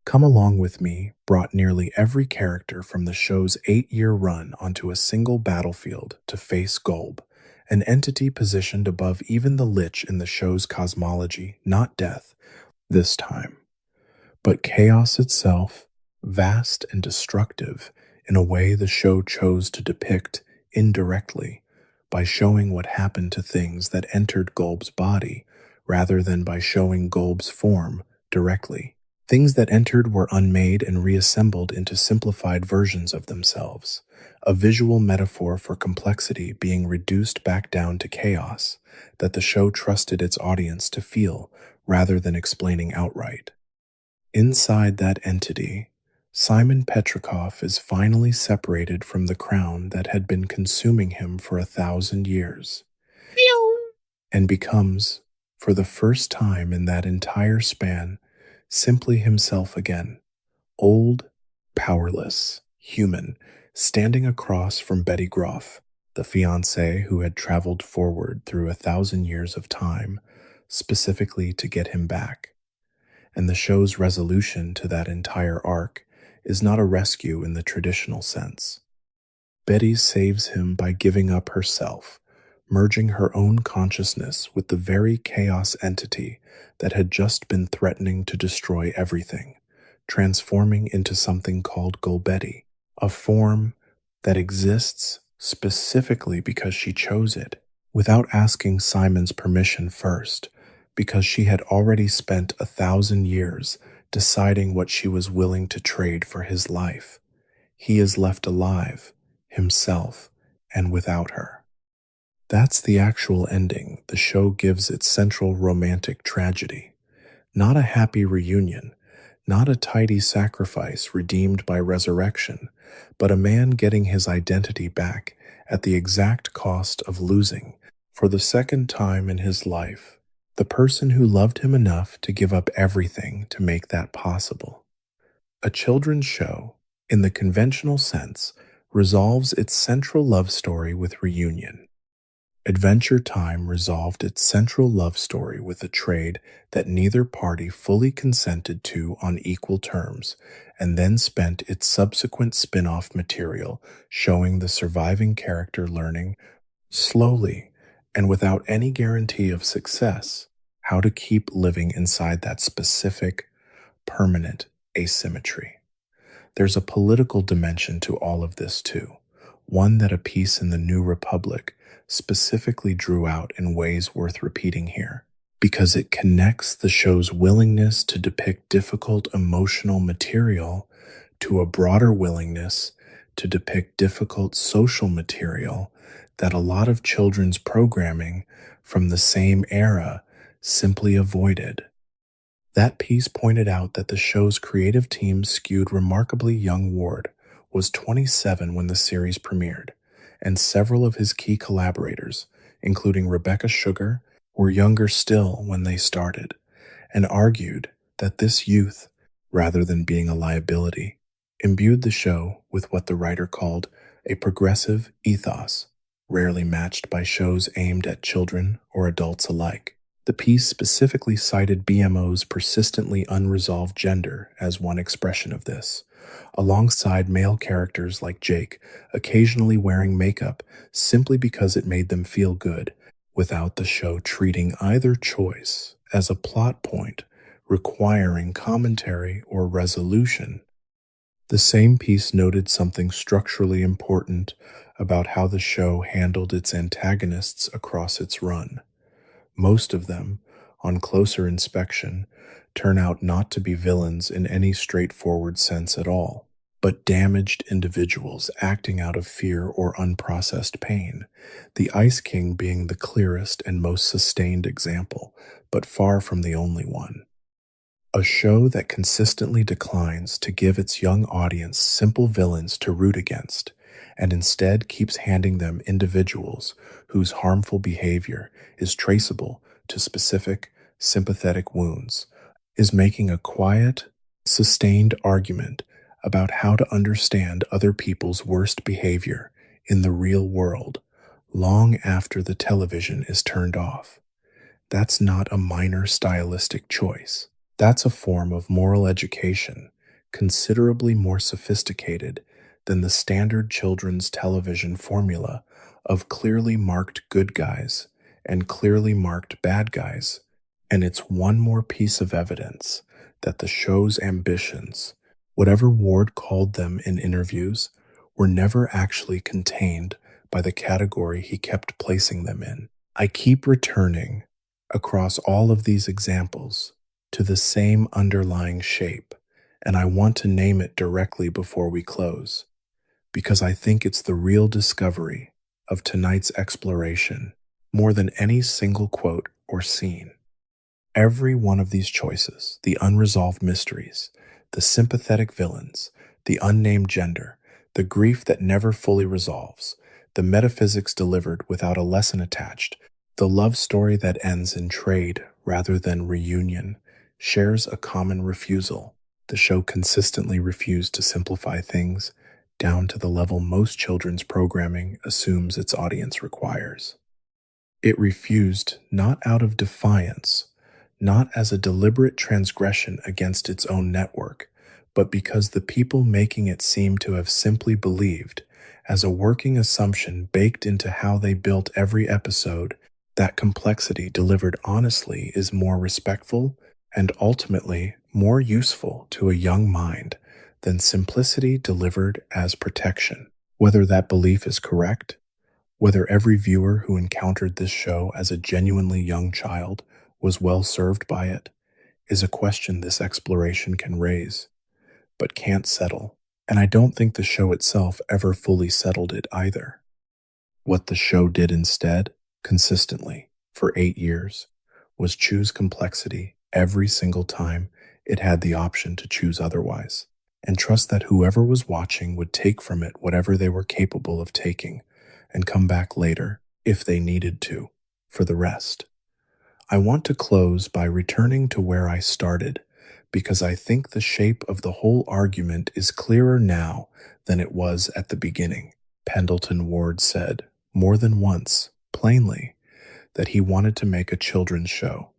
Come Along With Me brought nearly every character from the show's 8-year run onto a single battlefield to face Golb, an entity positioned above even the Lich in the show's cosmology, not death, this time, but chaos itself, vast and destructive in a way the show chose to depict indirectly by showing what happened to things that entered Golb's body rather than by showing Golb's form directly. Things that entered were unmade and reassembled into simplified versions of themselves, a visual metaphor for complexity being reduced back down to chaos that the show trusted its audience to feel rather than explaining outright. Inside that entity, Simon Petrikov is finally separated from the crown that had been consuming him for 1,000 years, and becomes, for the first time in that entire span, simply himself again, old, powerless, human, standing across from Betty Groff, the fiancée who had traveled forward through 1,000 years of time, specifically to get him back. And the show's resolution to that entire arc is not a rescue in the traditional sense. Betty saves him by giving up herself, merging her own consciousness with the very chaos entity that had just been threatening to destroy everything, transforming into something called Golbetty, a form that exists specifically because she chose it, without asking Simon's permission first, because she had already spent 1,000 years deciding what she was willing to trade for his life. He is left alive, himself, and without her. That's the actual ending the show gives its central romantic tragedy. Not a happy reunion, not a tidy sacrifice redeemed by resurrection, but a man getting his identity back at the exact cost of losing, for the second time in his life, the person who loved him enough to give up everything to make that possible. A children's show, in the conventional sense, resolves its central love story with reunion. Adventure Time resolved its central love story with a trade that neither party fully consented to on equal terms, and then spent its subsequent spin-off material showing the surviving character learning, slowly and without any guarantee of success, how to keep living inside that specific, permanent asymmetry. There's a political dimension to all of this too, one that a piece in the New Republic specifically drew out in ways worth repeating here, because it connects the show's willingness to depict difficult emotional material to a broader willingness to depict difficult social material that a lot of children's programming from the same era simply avoided. That piece pointed out that the show's creative team skewed remarkably young. Ward was 27 when the series premiered, and several of his key collaborators, including Rebecca Sugar, were younger still when they started, and argued that this youth, rather than being a liability, imbued the show with what the writer called a progressive ethos, rarely matched by shows aimed at children or adults alike. The piece specifically cited BMO's persistently unresolved gender as one expression of this, alongside male characters like Jake occasionally wearing makeup simply because it made them feel good, without the show treating either choice as a plot point requiring commentary or resolution. The same piece noted something structurally important about how the show handled its antagonists across its run. Most of them, on closer inspection, turn out not to be villains in any straightforward sense at all, but damaged individuals acting out of fear or unprocessed pain, the Ice King being the clearest and most sustained example, but far from the only one. A show that consistently declines to give its young audience simple villains to root against, and instead keeps handing them individuals whose harmful behavior is traceable to specific, sympathetic wounds, is making a quiet, sustained argument about how to understand other people's worst behavior in the real world long after the television is turned off. That's not a minor stylistic choice. That's a form of moral education, considerably more sophisticated than the standard children's television formula of clearly marked good guys and clearly marked bad guys. And it's one more piece of evidence that the show's ambitions, whatever Ward called them in interviews, were never actually contained by the category he kept placing them in. I keep returning across all of these examples to the same underlying shape, and I want to name it directly before we close, because I think it's the real discovery of tonight's exploration more than any single quote or scene. Every one of these choices, the unresolved mysteries, the sympathetic villains, the unnamed gender, the grief that never fully resolves, the metaphysics delivered without a lesson attached, the love story that ends in trade rather than reunion, shares a common refusal. The show consistently refused to simplify things down to the level most children's programming assumes its audience requires. It refused not out of defiance, not as a deliberate transgression against its own network, but because the people making it seem to have simply believed, as a working assumption baked into how they built every episode, that complexity delivered honestly is more respectful and ultimately more useful to a young mind than simplicity delivered as protection. Whether that belief is correct, whether every viewer who encountered this show as a genuinely young child was well served by it, is a question this exploration can raise, but can't settle. And I don't think the show itself ever fully settled it either. What the show did instead, consistently, for 8 years, was choose complexity every single time it had the option to choose otherwise, and trust that whoever was watching would take from it whatever they were capable of taking, and come back later, if they needed to, for the rest. I want to close by returning to where I started, because I think the shape of the whole argument is clearer now than it was at the beginning. Pendleton Ward said, more than once, plainly, that he wanted to make a children's show,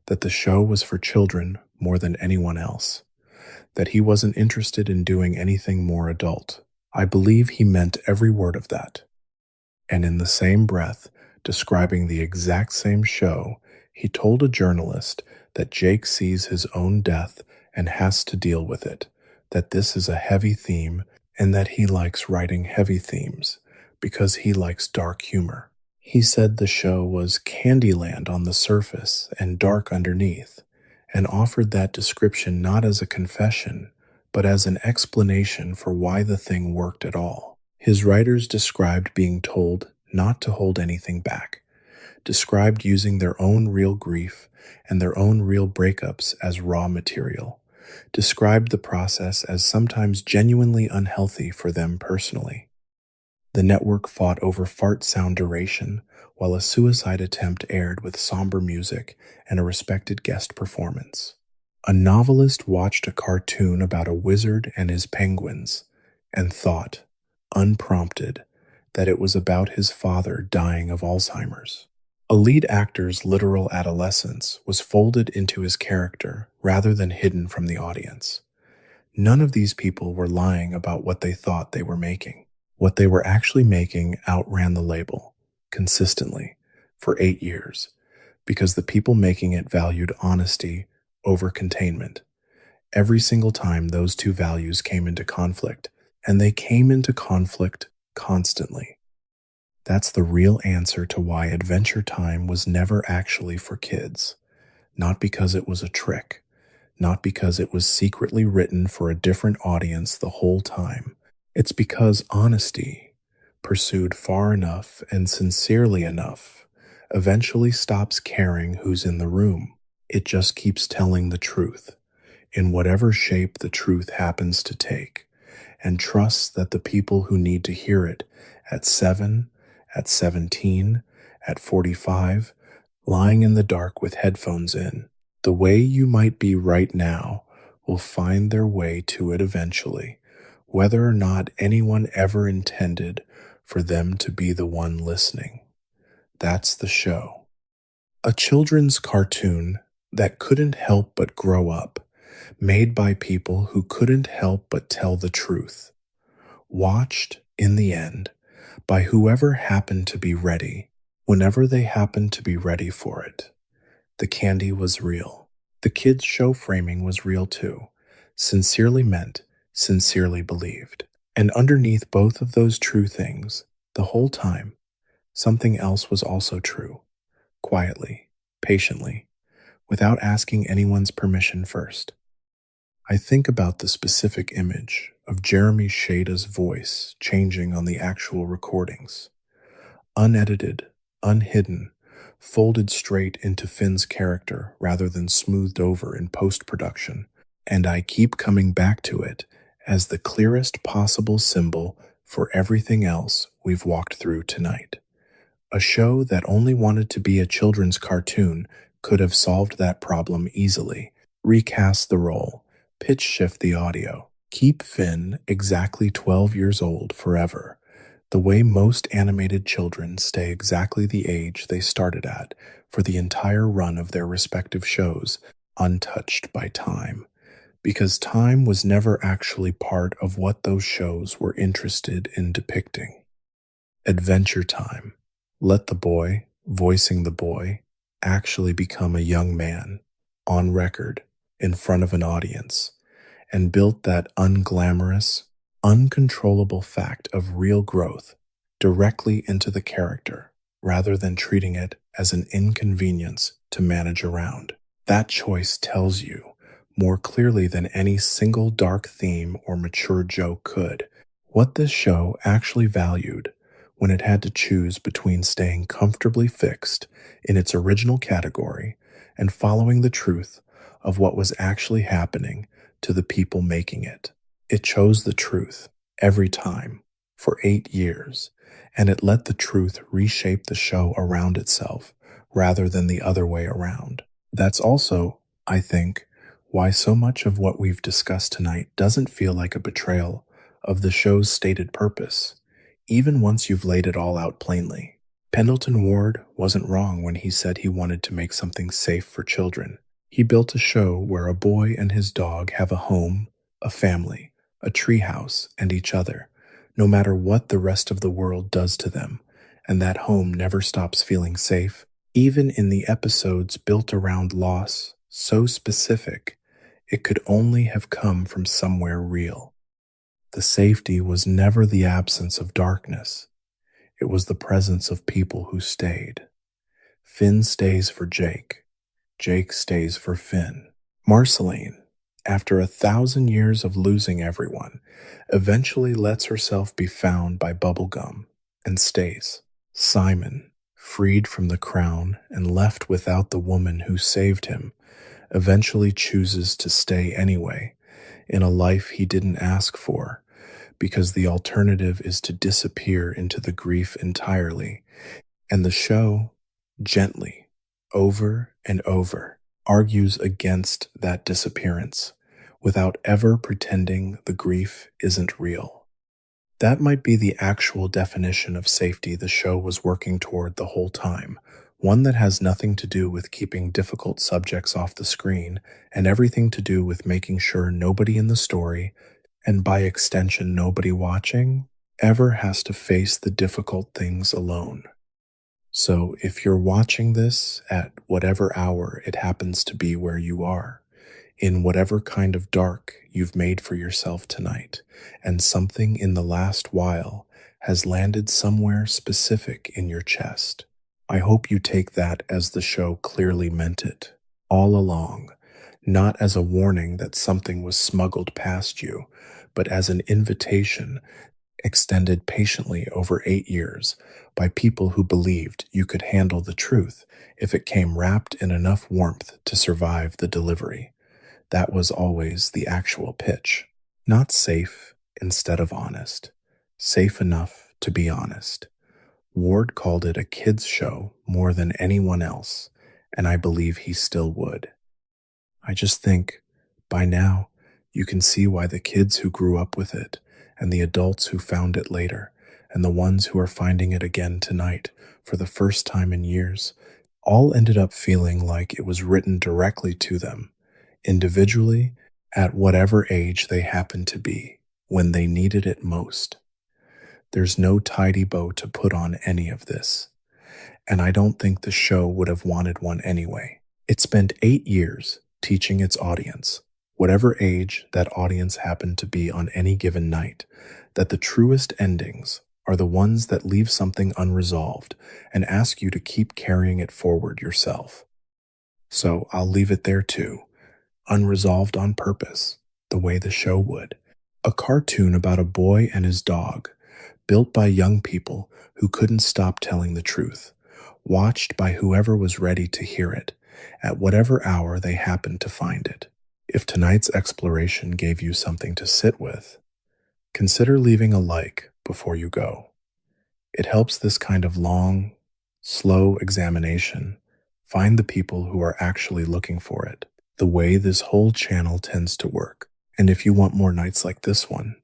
that the show was for children more than anyone else, that he wasn't interested in doing anything more adult. I believe he meant every word of that. And in the same breath, describing the exact same show, he told a journalist that Jake sees his own death and has to deal with it, that this is a heavy theme and that he likes writing heavy themes because he likes dark humor. He said the show was Candyland on the surface and dark underneath, and offered that description not as a confession, but as an explanation for why the thing worked at all. His writers described being told not to hold anything back, described using their own real grief and their own real breakups as raw material, described the process as sometimes genuinely unhealthy for them personally. The network fought over fart sound duration, while a suicide attempt aired with somber music and a respected guest performance. A novelist watched a cartoon about a wizard and his penguins and thought, unprompted, that it was about his father dying of Alzheimer's. A lead actor's literal adolescence was folded into his character rather than hidden from the audience. None of these people were lying about what they thought they were making. What they were actually making outran the label, consistently, for 8 years, because the people making it valued honesty over containment. Every single time those two values came into conflict, and they came into conflict constantly. That's the real answer to why Adventure Time was never actually for kids. Not because it was a trick, not because it was secretly written for a different audience the whole time. It's because honesty, pursued far enough and sincerely enough, eventually stops caring who's in the room. It just keeps telling the truth, in whatever shape the truth happens to take, and trusts that the people who need to hear it at 7, at 17, at 45, lying in the dark with headphones in, the way you might be right now, will find their way to it eventually, whether or not anyone ever intended for them to be the one listening. That's the show. A children's cartoon that couldn't help but grow up, made by people who couldn't help but tell the truth, watched, in the end, by whoever happened to be ready, whenever they happened to be ready for it. The candy was real. The kids' show framing was real too. Sincerely meant, sincerely believed. And underneath both of those true things, the whole time, something else was also true. Quietly, patiently, without asking anyone's permission first. I think about the specific image of Jeremy Shada's voice changing on the actual recordings. Unedited, unhidden, folded straight into Finn's character rather than smoothed over in post-production. And I keep coming back to it as the clearest possible symbol for everything else we've walked through tonight. A show that only wanted to be a children's cartoon could have solved that problem easily. Recast the role, pitch shift the audio, keep Finn exactly 12 years old forever, the way most animated children stay exactly the age they started at for the entire run of their respective shows, untouched by time. Because time was never actually part of what those shows were interested in depicting. Adventure Time. Let the boy, voicing the boy, actually become a young man, on record, in front of an audience, and built that unglamorous, uncontrollable fact of real growth directly into the character, rather than treating it as an inconvenience to manage around. That choice tells you, more clearly than any single dark theme or mature joke could, what this show actually valued when it had to choose between staying comfortably fixed in its original category and following the truth of what was actually happening to the people making it. It chose the truth every time for 8 years, and it let the truth reshape the show around itself rather than the other way around. That's also, I think, why so much of what we've discussed tonight doesn't feel like a betrayal of the show's stated purpose, even once you've laid it all out plainly. Pendleton Ward wasn't wrong when he said he wanted to make something safe for children. He built a show where a boy and his dog have a home, a family, a treehouse, and each other, no matter what the rest of the world does to them, and that home never stops feeling safe, even in the episodes built around loss, so specific, it could only have come from somewhere real. The safety was never the absence of darkness. It was the presence of people who stayed. Finn stays for Jake. Jake stays for Finn. Marceline, after 1,000 years of losing everyone, eventually lets herself be found by Bubblegum and stays. Simon, freed from the crown and left without the woman who saved him, eventually chooses to stay anyway, in a life he didn't ask for, because the alternative is to disappear into the grief entirely. And the show, gently, over and over, argues against that disappearance, without ever pretending the grief isn't real. That might be the actual definition of safety the show was working toward the whole time, one that has nothing to do with keeping difficult subjects off the screen and everything to do with making sure nobody in the story, and by extension nobody watching, ever has to face the difficult things alone. So if you're watching this at whatever hour it happens to be where you are, in whatever kind of dark you've made for yourself tonight, and something in the last while has landed somewhere specific in your chest, I hope you take that as the show clearly meant it, all along, not as a warning that something was smuggled past you, but as an invitation extended patiently over 8 years by people who believed you could handle the truth if it came wrapped in enough warmth to survive the delivery. That was always the actual pitch. Not safe instead of honest. Safe enough to be honest. Ward called it a kids' show more than anyone else, and I believe he still would. I just think, by now, You can see why the kids who grew up with it, and the adults who found it later, and the ones who are finding it again tonight for the first time in years, all ended up feeling like it was written directly to them, individually, at whatever age they happened to be, when they needed it most. There's no tidy bow to put on any of this, and I don't think the show would have wanted one anyway. It spent 8 years teaching its audience, whatever age that audience happened to be on any given night, that the truest endings are the ones that leave something unresolved and ask you to keep carrying it forward yourself. So I'll leave it there too, unresolved on purpose, the way the show would. A cartoon about a boy and his dog, built by young people who couldn't stop telling the truth, watched by whoever was ready to hear it, at whatever hour they happened to find it. If tonight's exploration gave you something to sit with, consider leaving a like before you go. It helps this kind of long, slow examination find the people who are actually looking for it, the way this whole channel tends to work. And if you want more nights like this one,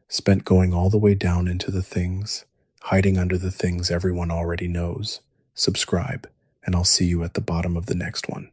spent going all the way down into the things, hiding under the things everyone already knows, subscribe, and I'll see you at the bottom of the next one.